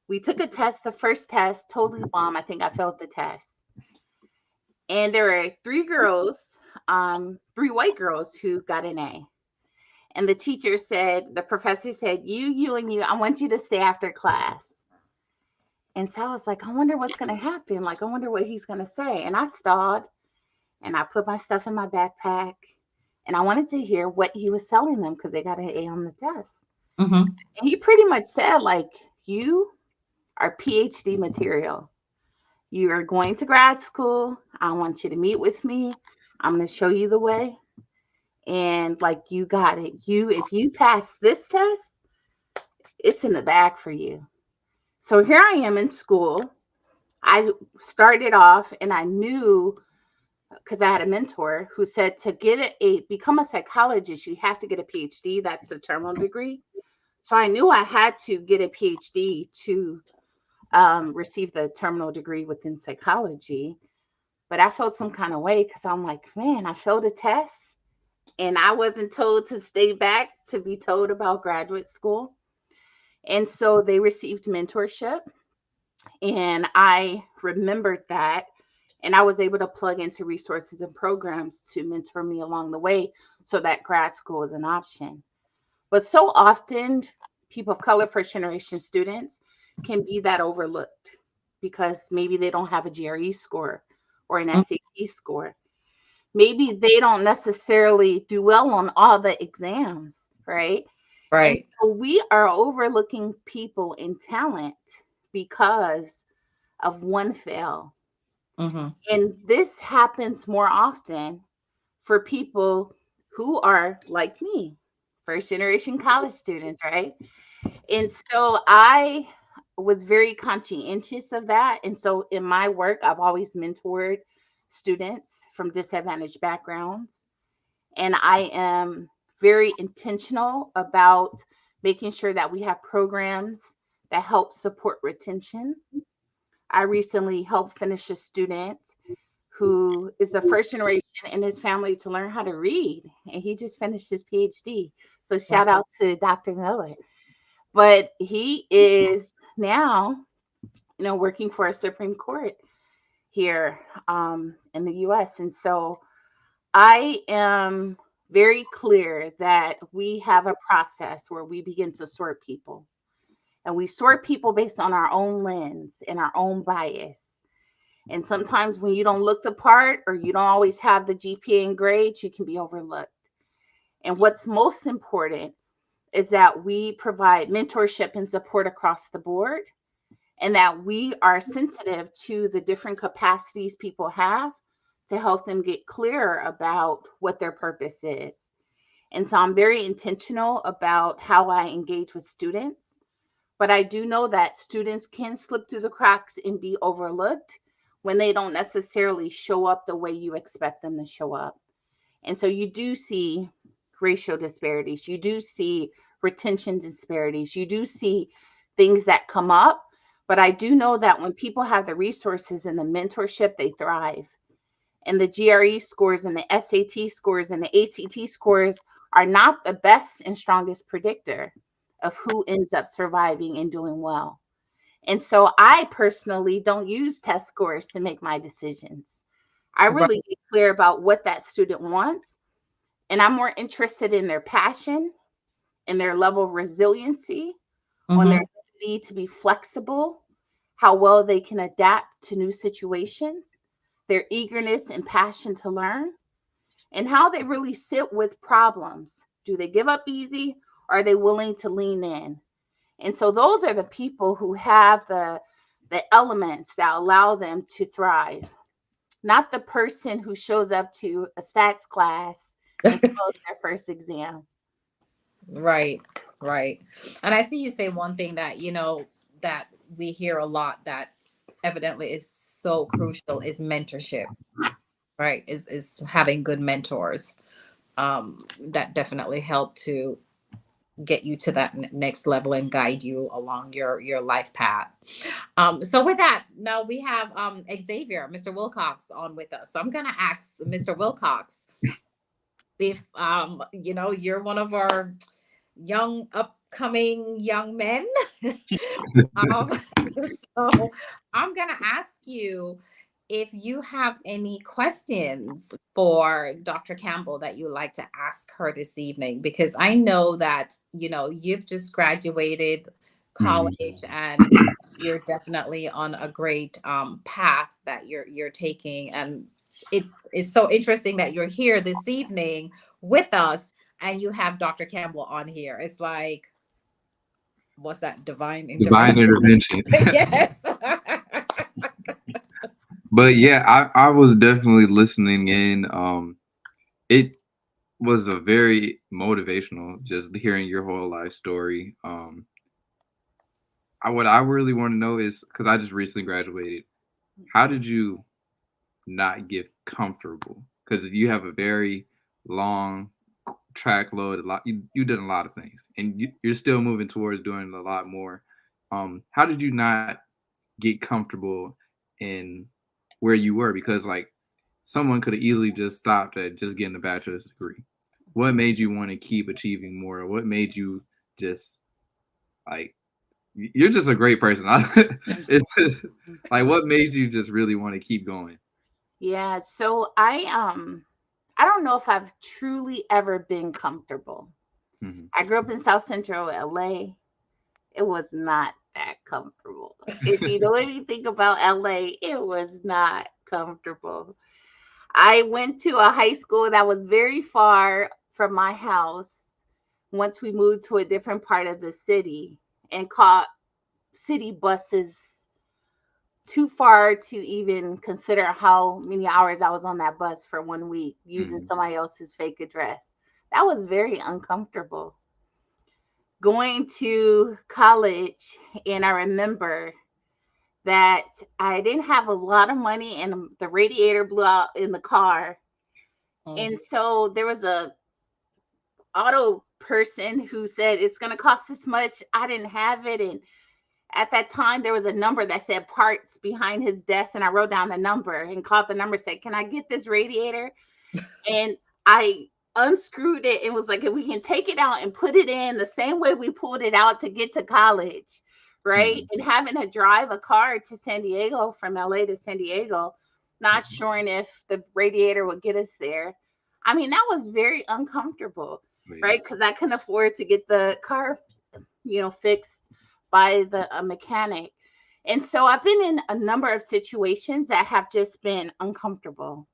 we took a test, the first test, totally bomb. I think I failed the test. And there were three white girls who got an A. And the professor said, you, and you, I want you to stay after class. And so I was like, I wonder what's going to happen. Like, I wonder what he's going to say. And I stalled and I put my stuff in my backpack and I wanted to hear what he was telling them because they got an A on the test. Mhm. And he pretty much said, like, you are PhD material. You are going to grad school. I want you to meet with me. I'm going to show you the way. And like, you got it. If you pass this test, it's in the bag for you. So here I am in school. I started off and I knew, because I had a mentor who said to become a psychologist, you have to get a PhD. That's the terminal degree. So I knew I had to get a PhD to receive the terminal degree within psychology. But I felt some kind of way because I'm like, man, I failed a test and I wasn't told to stay back to be told about graduate school. And so they received mentorship. And I remembered that. And I was able to plug into resources and programs to mentor me along the way so that grad school is an option. But so often, people of color, first generation students can be that overlooked because maybe they don't have a GRE score or an SAT score. Maybe they don't necessarily do well on all the exams, right? And Right. so we are overlooking people in talent because of one fail. Mhm. And this happens more often for people who are like me, first generation college students, right? And so I was very conscientious of that. And so in my work, I've always mentored students from disadvantaged backgrounds. And I am very intentional about making sure that we have programs that help support retention. I recently helped finish a student who is the first generation in his family to learn how to read. And he just finished his PhD. So shout out to Dr. Miller. But he is now, working for a Supreme Court here in the US. And so I am very clear that we have a process where we begin to sort people. And we sort people based on our own lens and our own bias. And sometimes when you don't look the part or you don't always have the GPA and grades, you can be overlooked. And what's most important is that we provide mentorship and support across the board, and that we are sensitive to the different capacities people have to help them get clearer about what their purpose is. And so I'm very intentional about how I engage with students, but I do know that students can slip through the cracks and be overlooked when they don't necessarily show up the way you expect them to show up. And so you do see racial disparities, you do see retention disparities, you do see things that come up, But I do know that when people have the resources and the mentorship, they thrive. And the GRE scores and the SAT scores and the ACT scores are not the best and strongest predictor of who ends up surviving and doing well. And so I personally don't use test scores to make my decisions. I really get clear about what that student wants. And I'm more interested in their passion and their level of resiliency, on their ability to be flexible, how well they can adapt to new situations, their eagerness and passion to learn, and how they really sit with problems. Do they give up easy, or are they willing to lean in? And so those are the people who have the elements that allow them to thrive, not the person who shows up to a stats class and fails their first exam. Right, right. And I see you say one thing that, that we hear a lot that evidently is so crucial is mentorship, right? Is having good mentors. That definitely help to get you to that next level and guide you along your life path. So with that, now we have Xavier, Mr. Wilcox on with us. So I'm gonna ask Mr. Wilcox if you're one of our young upcoming young men. So I'm gonna ask you if you have any questions for Dr. Campbell that you'd like to ask her this evening, because I know that you've just graduated college and you're definitely on a great path that you're taking, and it's so interesting that you're here this evening with us and you have Dr. Campbell on here. It's like, what's that? Divine intervention. Yes. But yeah, I was definitely listening in. It was a very motivational, just hearing your whole life story. What I really want to know is, because I just recently graduated, how did you not get comfortable? Because you have a very long track load, you did a lot of things, and you're still moving towards doing a lot more. How did you not get comfortable in where you were? Because like someone could have easily just stopped at just getting a bachelor's degree. What made you want to keep achieving more? What made you just like, you're just a great person. It's just, like, what made you just really want to keep going? Yeah, so I don't know if I've truly ever been comfortable. I grew up in South Central LA. It was not that comfortable. If you know anything about LA, it was not comfortable. I went to a high school that was very far from my house once we moved to a different part of the city, and caught city buses too far to even consider how many hours I was on that bus for 1 week using somebody else's fake address. That was very uncomfortable. Going to college, and I remember that I didn't have a lot of money and the radiator blew out in the car. And so there was a auto person who said it's going to cost this much. I didn't have it. And at that time, there was a number that said parts behind his desk. And I wrote down the number and called the number, said, can I get this radiator? And I unscrewed it and was like, if we can take it out and put it in the same way we pulled it out to get to college, right? And having to drive a car to San Diego, from LA to San Diego, not sure if the radiator would get us there. I mean, that was very uncomfortable, right? Because I couldn't afford to get the car, fixed by the mechanic. And so I've been in a number of situations that have just been uncomfortable.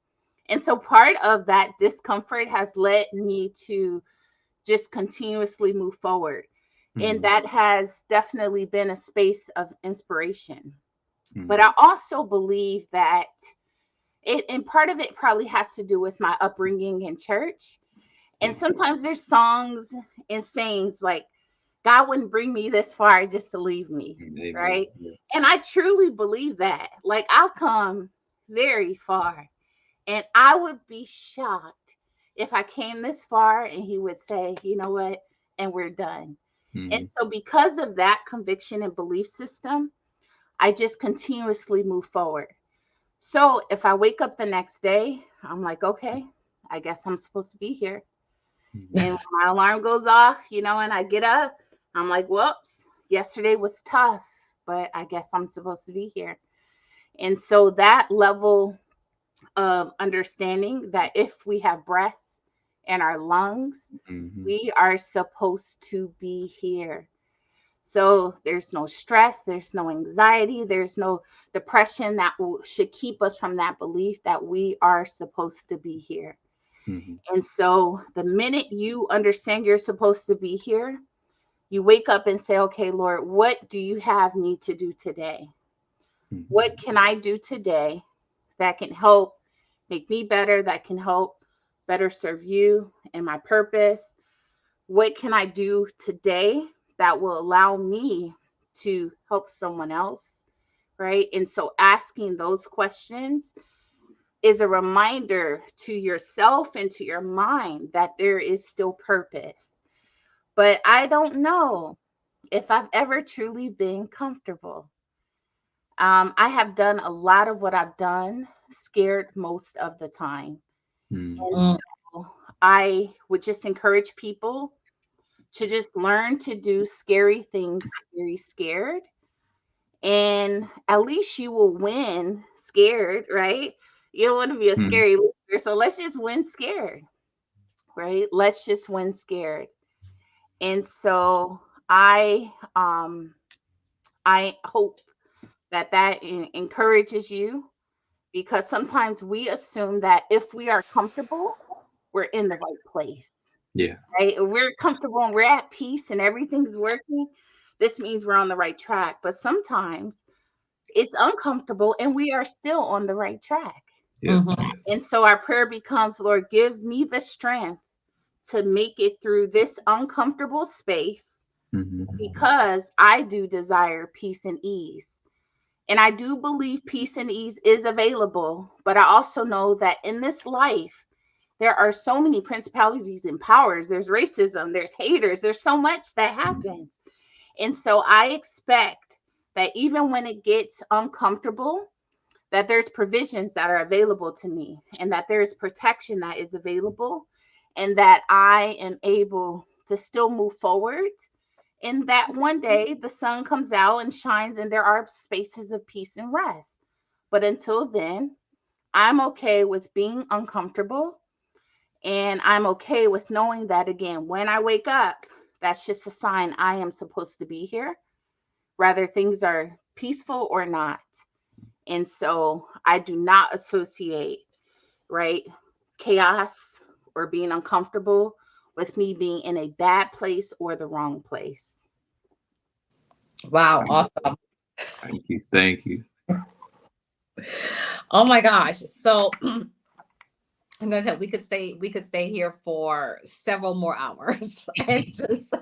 And so part of that discomfort has led me to just continuously move forward. And that has definitely been a space of inspiration. But I also believe that and part of it probably has to do with my upbringing in church. And sometimes there's songs and sayings like, God wouldn't bring me this far just to leave me, right? And I truly believe that. Like, I've come very far, and I would be shocked if I came this far and he would say, you know what, and we're done. And so because of that conviction and belief system, I just continuously move forward. So if I wake up the next day, I'm like, okay, I guess I'm supposed to be here. And when my alarm goes off, and I get up, I'm like, whoops, yesterday was tough, but I guess I'm supposed to be here. And so that level of understanding that if we have breath in our lungs, we are supposed to be here. So there's no stress, there's no anxiety, there's no depression that should keep us from that belief that we are supposed to be here. And so the minute you understand you're supposed to be here, you wake up and say, okay, Lord, what do you have me to do today? What can I do today that can help make me better, that can help better serve you and my purpose? What can I do today that will allow me to help someone else? Right. And so asking those questions is a reminder to yourself and to your mind that there is still purpose. But I don't know if I've ever truly been comfortable. I have done a lot of what I've done scared most of the time. And so I would just encourage people to just learn to do scary things very scared. And at least you will win scared, right? You don't want to be a scary loser. So let's just win scared, right? Let's just win scared. And so I hope that encourages you, because sometimes we assume that if we are comfortable, we're in the right place. Yeah. Right? If we're comfortable and we're at peace and everything's working, this means we're on the right track. But sometimes it's uncomfortable and we are still on the right track. Yeah. And so our prayer becomes, Lord, give me the strength to make it through this uncomfortable space, because I do desire peace and ease. And I do believe peace and ease is available. But I also know that in this life, there are so many principalities and powers. There's racism, there's haters, there's so much that happens. And so I expect that even when it gets uncomfortable, that there's provisions that are available to me, and that there's protection that is available, and that I am able to still move forward. And that one day the sun comes out and shines and there are spaces of peace and rest. But until then, I'm okay with being uncomfortable. And I'm okay with knowing that, again, when I wake up, that's just a sign I am supposed to be here, whether things are peaceful or not. And so I do not associate, right, chaos or being uncomfortable with me being in a bad place or the wrong place. Wow, awesome. Thank you. Thank you. Oh my gosh. So I'm gonna tell we could stay here for several more hours and just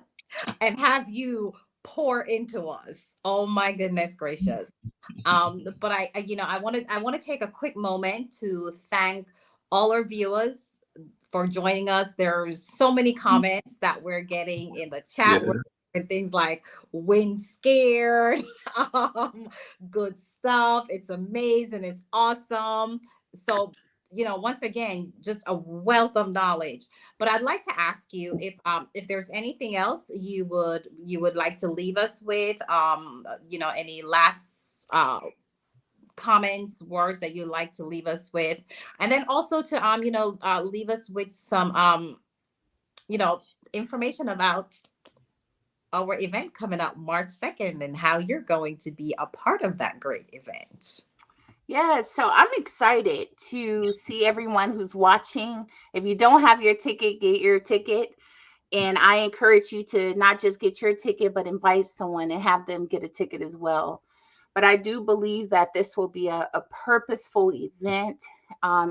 and have you pour into us. Oh my goodness gracious. But I want to take a quick moment to thank all our viewers for joining us. There's so many comments that we're getting in the chat and things like "win scared," good stuff. It's amazing. It's awesome. So once again, just a wealth of knowledge. But I'd like to ask you if there's anything else you would like to leave us with. Any last comments, words that you'd like to leave us with, and then also to leave us with some information about our event coming up March 2nd and how you're going to be a part of that great event. Yeah, so I'm excited to see everyone who's watching. If you don't have your ticket, get your ticket. And I encourage you to not just get your ticket, but invite someone and have them get a ticket as well. But I do believe that this will be a purposeful event,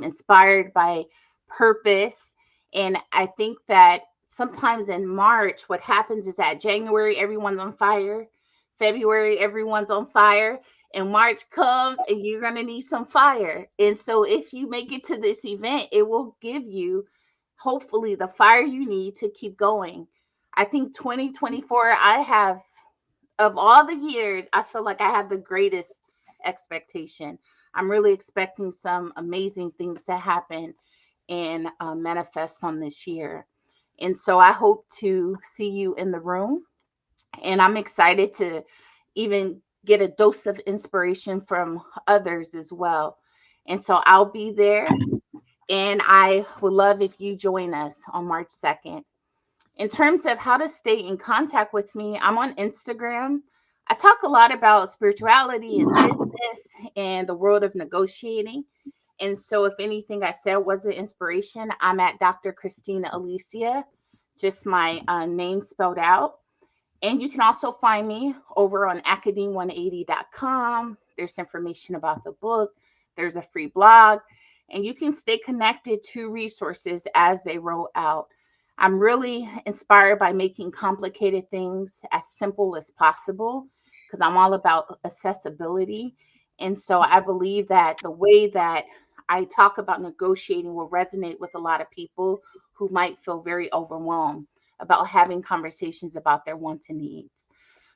inspired by purpose. And I think that sometimes in March, what happens is that January, everyone's on fire. February, everyone's on fire. And March comes and you're going to need some fire. And so if you make it to this event, it will give you, hopefully, the fire you need to keep going. I think 2024, of all the years, I feel like I have the greatest expectation. I'm really expecting some amazing things to happen and manifest on this year. And so I hope to see you in the room. And I'm excited to even get a dose of inspiration from others as well. And so I'll be there. And I would love if you join us on March 2nd. In terms of how to stay in contact with me, I'm on Instagram. I talk a lot about spirituality and business and the world of negotiating. And so, if anything I said was an inspiration, I'm at Dr. Christina Alicia, just my name spelled out. And you can also find me over on academe180.com. There's information about the book, there's a free blog, and you can stay connected to resources as they roll out. I'm really inspired by making complicated things as simple as possible because I'm all about accessibility. And so I believe that the way that I talk about negotiating will resonate with a lot of people who might feel very overwhelmed about having conversations about their wants and needs.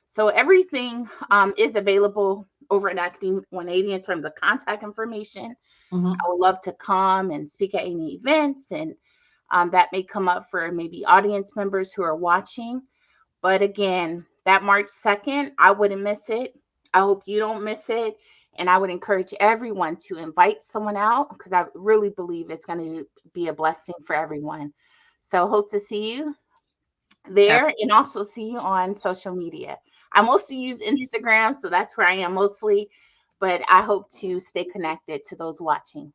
So everything is available over at Academe 180 in terms of contact information. Mhm. I would love to come and speak at any events, and that may come up for maybe audience members who are watching. But again, that March 2nd, I wouldn't miss it. I hope you don't miss it. And I would encourage everyone to invite someone out because I really believe it's going to be a blessing for everyone. So hope to see you there and also see you on social media. I mostly use Instagram, so that's where I am mostly, but I hope to stay connected to those watching.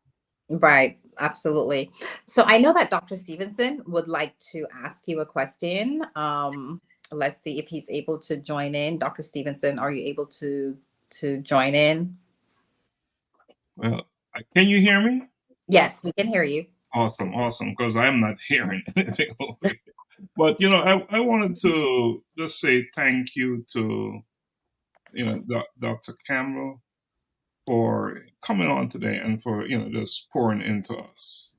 Right, absolutely. So I know that Dr. Stevenson would like to ask you a question. Let's see if he's able to join in. Dr. Stevenson, are you able to join in? Well, can you hear me? Yes, we can hear you. Awesome, awesome, because I'm not hearing anything over here. But, I wanted to just say thank you to, Dr. Campbell for coming on today and for, just pouring into us.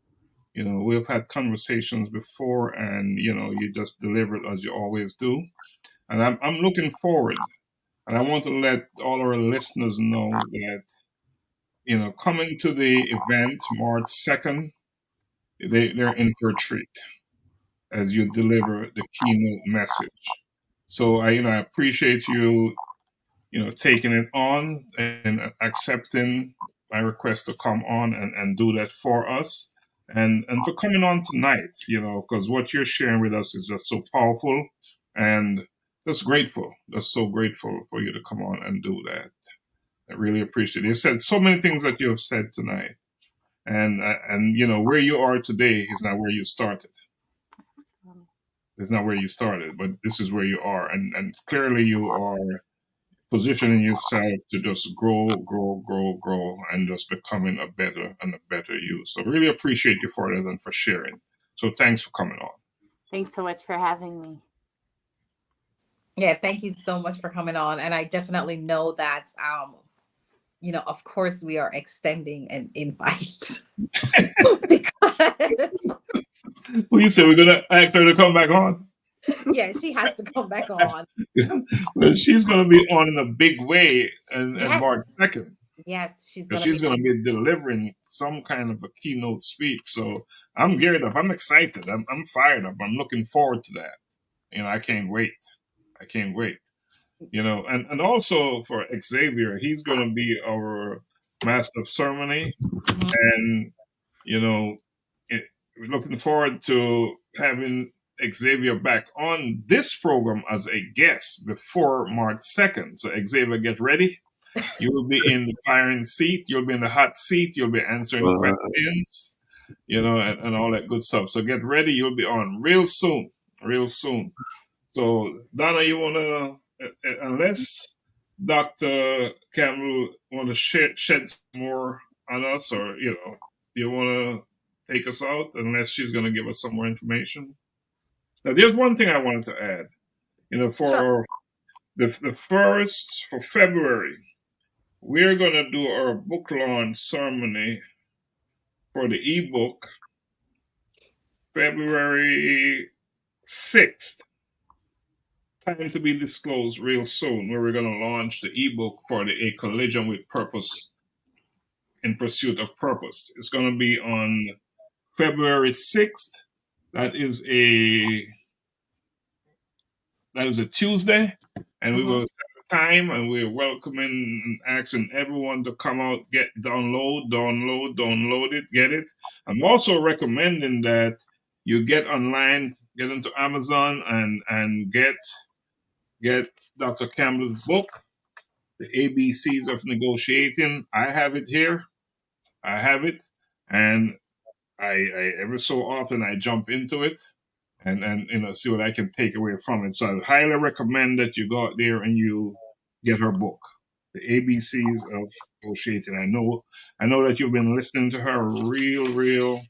We've had conversations before and, you just delivered as you always do. And I'm looking forward. And I want to let all our listeners know that, coming to the event March 2nd, they're in for a treat as you deliver the keynote message. So I appreciate you, taking it on and accepting my request to come on and do that for us. And for coming on tonight, because what you're sharing with us is just so powerful and just grateful, just so grateful for you to come on and do that. I really appreciate it. You said so many things that you have said tonight. And where you are today is not where you started. It's not where you started, but this is where you are. And clearly you are positioning yourself to just grow, grow, grow, grow, and just becoming a better and a better you. So really appreciate you for that and for sharing. So thanks for coming on. Thanks so much for having me. Yeah, thank you so much for coming on. And I definitely know that, of course, we are extending an invite. Because, Well, you said we're going to ask her to come back on? yeah, she has to come back on. Well, she's going to be on in a big way and Yes. March 2nd. Yes, she's Because going she's going to be delivering some kind of a keynote speech. So I'm geared up. I'm excited. I'm fired up. I'm looking forward to that. I can't wait. I can't wait. And also for Xavier, he's going to be our master of ceremony. And, we're looking forward to having Xavier back on this program as a guest before March 2nd. So Xavier, get ready. You will be in the firing seat. You'll be in the hot seat. You'll be answering questions, and all that good stuff. So get ready. You'll be on real soon, real soon. So Donna, you want to, unless Dr. Campbell want to shed some more on us, or, you want to take us out, unless she's going to give us some more information. Now, there's one thing I wanted to add, for the first, for February, we're going to do our book launch ceremony for the ebook February 6th, time to be disclosed real soon, where we're going to launch the ebook for the A Collision with Purpose in Pursuit of Purpose. It's going to be on February 6th. That is a Tuesday, and we will set the time, and we're welcoming and asking everyone to come out, download it, get it. I'm also recommending that you get online, get into Amazon, and get Dr. Campbell's book, The ABCs of Negotiating. I have it here. I have it, and I every so often I jump into it and see what I can take away from it. So I highly recommend that you go out there and you get her book, The ABCs of Negotiating. I know that you've been listening to her real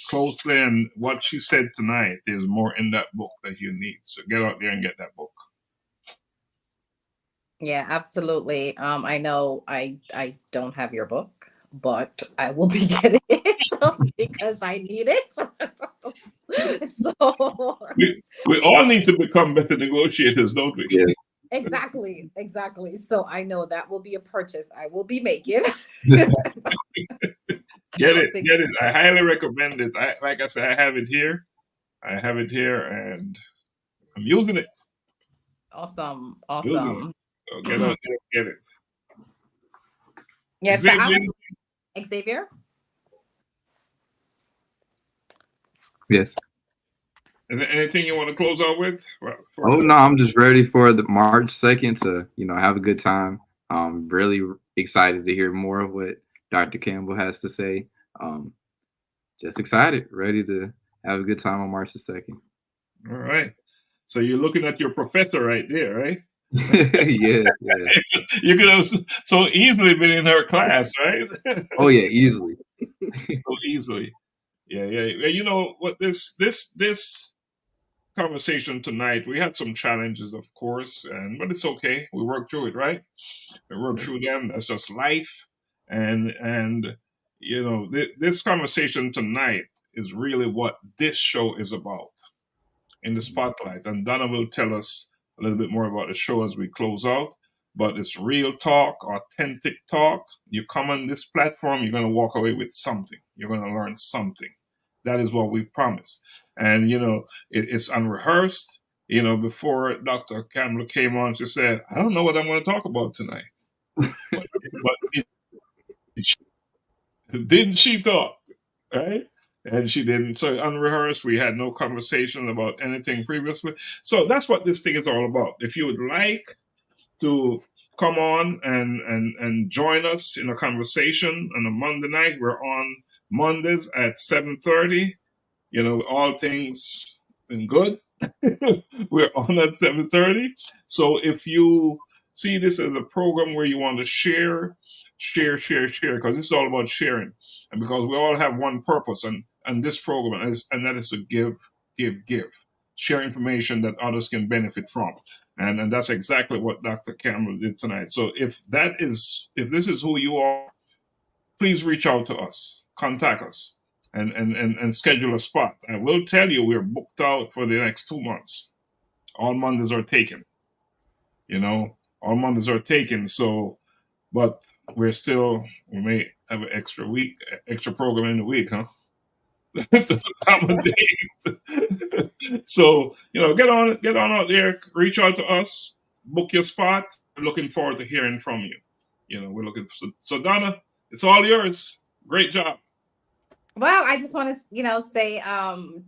closely, and what she said tonight, there's more in that book that you need. So get out there and get that book. Yeah, absolutely. I know I don't have your book, but I will be getting it because I need it. So we all need to become better negotiators, don't we? Yes. exactly. So I know that will be a purchase I will be making. Get it. I highly recommend it. Like I said, I have it here, and I'm using it. Awesome. Using it. So get out there and get it. Yes, Xavier. Yes. Is there anything you want to close out with? No, I'm just ready for the March 2nd to, have a good time. I'm really excited to hear more of what Dr. Campbell has to say. Just excited, ready to have a good time on March the 2nd. All right. So you're looking at your professor right there, right? Yes. You could have so easily been in her class, right? Oh yeah, easily. So easily. Yeah. You know what? This conversation tonight, we had some challenges, of course, but it's okay. We worked through it, right? We worked through them. That's just life. And this conversation tonight is really what this show is about, in the spotlight. And Donna will tell us a little bit more about the show as we close out. But it's real talk, authentic talk. You come on this platform, you're going to walk away with something. You're going to learn something. That is what we promise. And, it's unrehearsed. Before Dr. Campbell came on, she said, I don't know what I'm going to talk about tonight. but didn't she talk? Right? And she didn't. So unrehearsed, we had no conversation about anything previously. So that's what this thing is all about. If you would like to come on and join us in a conversation on a Monday night, we're on Mondays at 7:30. All things been good. We're on at 7:30. So if you see this as a program where you want to share, because it's all about sharing, and because we all have one purpose, and this program and that is to give, share information that others can benefit from, and that's exactly what Dr. Campbell did tonight. So if this is who you are, please reach out to us, contact us, and schedule a spot. I will tell you, we're booked out for the next 2 months. All Mondays are taken. All Mondays are taken. So, but we may have an extra program in the week, huh? To accommodate. So, get on out there, reach out to us, book your spot. We're looking forward to hearing from you. We're looking so Donna, it's all yours. Great job. Well, I just want to, say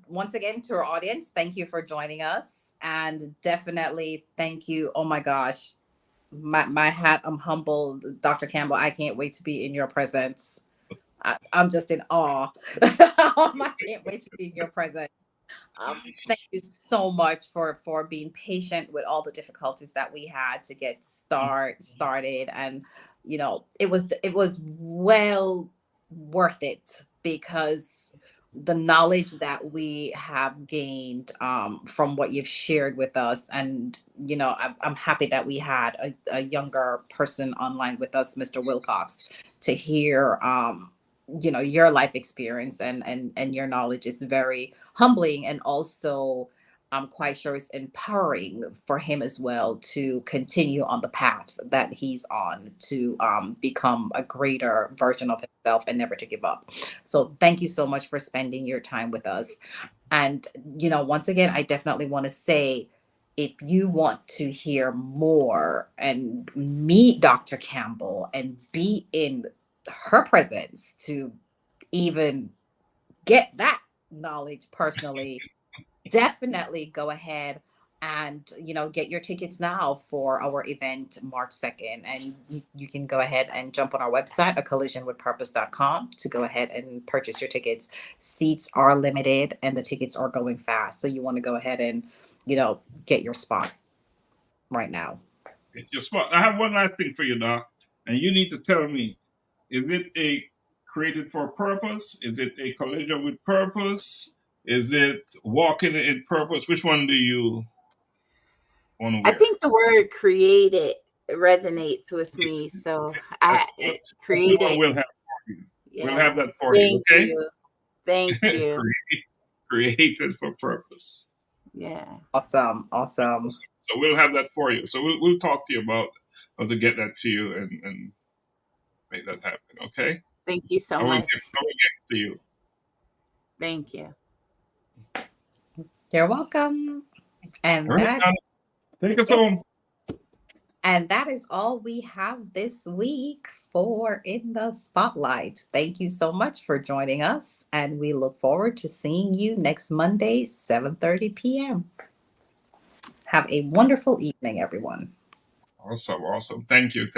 once again to our audience, thank you for joining us, and definitely thank you. Oh my gosh, my hat. I'm humbled, Dr. Campbell. I can't wait to be in your presence. I'm just in awe. I can't wait to be in your presence. Thank you so much for being patient with all the difficulties that we had to get started, and it was well worth it, because the knowledge that we have gained from what you've shared with us, and I'm happy that we had a younger person online with us, Mr. Wilcox, to hear your life experience and your knowledge. Is very humbling, and also I'm quite sure it's empowering for him as well to continue on the path that he's on to become a greater version of himself and never to give up. So thank you so much for spending your time with us. And, you know, once again, I definitely want to say, if you want to hear more and meet Dr. Campbell and be in her presence to even get that knowledge personally, definitely go ahead and, you know, get your tickets now for our event March 2nd. And you can go ahead and jump on our website, collisionwithpurpose.com, to go ahead and purchase your tickets. Seats are limited and the tickets are going fast. So you want to go ahead and, you know, get your spot right now. Get your spot. I have one last thing for you, Doc. And you need to tell me, is it a created for purpose? Is it a collision with purpose? Is it walking in purpose? Which one do you want to I wear? think the word created resonates with me. So it's created. We'll have for you. Yeah. We'll have that for you, okay? Thank you. Created for purpose. Yeah. Awesome. So we'll have that for you. So we'll talk to you about how to get that to you and make that happen, okay? Thank you so I will much. get it to you. Thank you. You're welcome. And All right, that, Donna, take us home. and that is all we have this week for In the Spotlight. Thank you so much for joining us, and we look forward to seeing you next Monday, 7:30 p.m. Have a wonderful evening, everyone. Awesome. Thank you.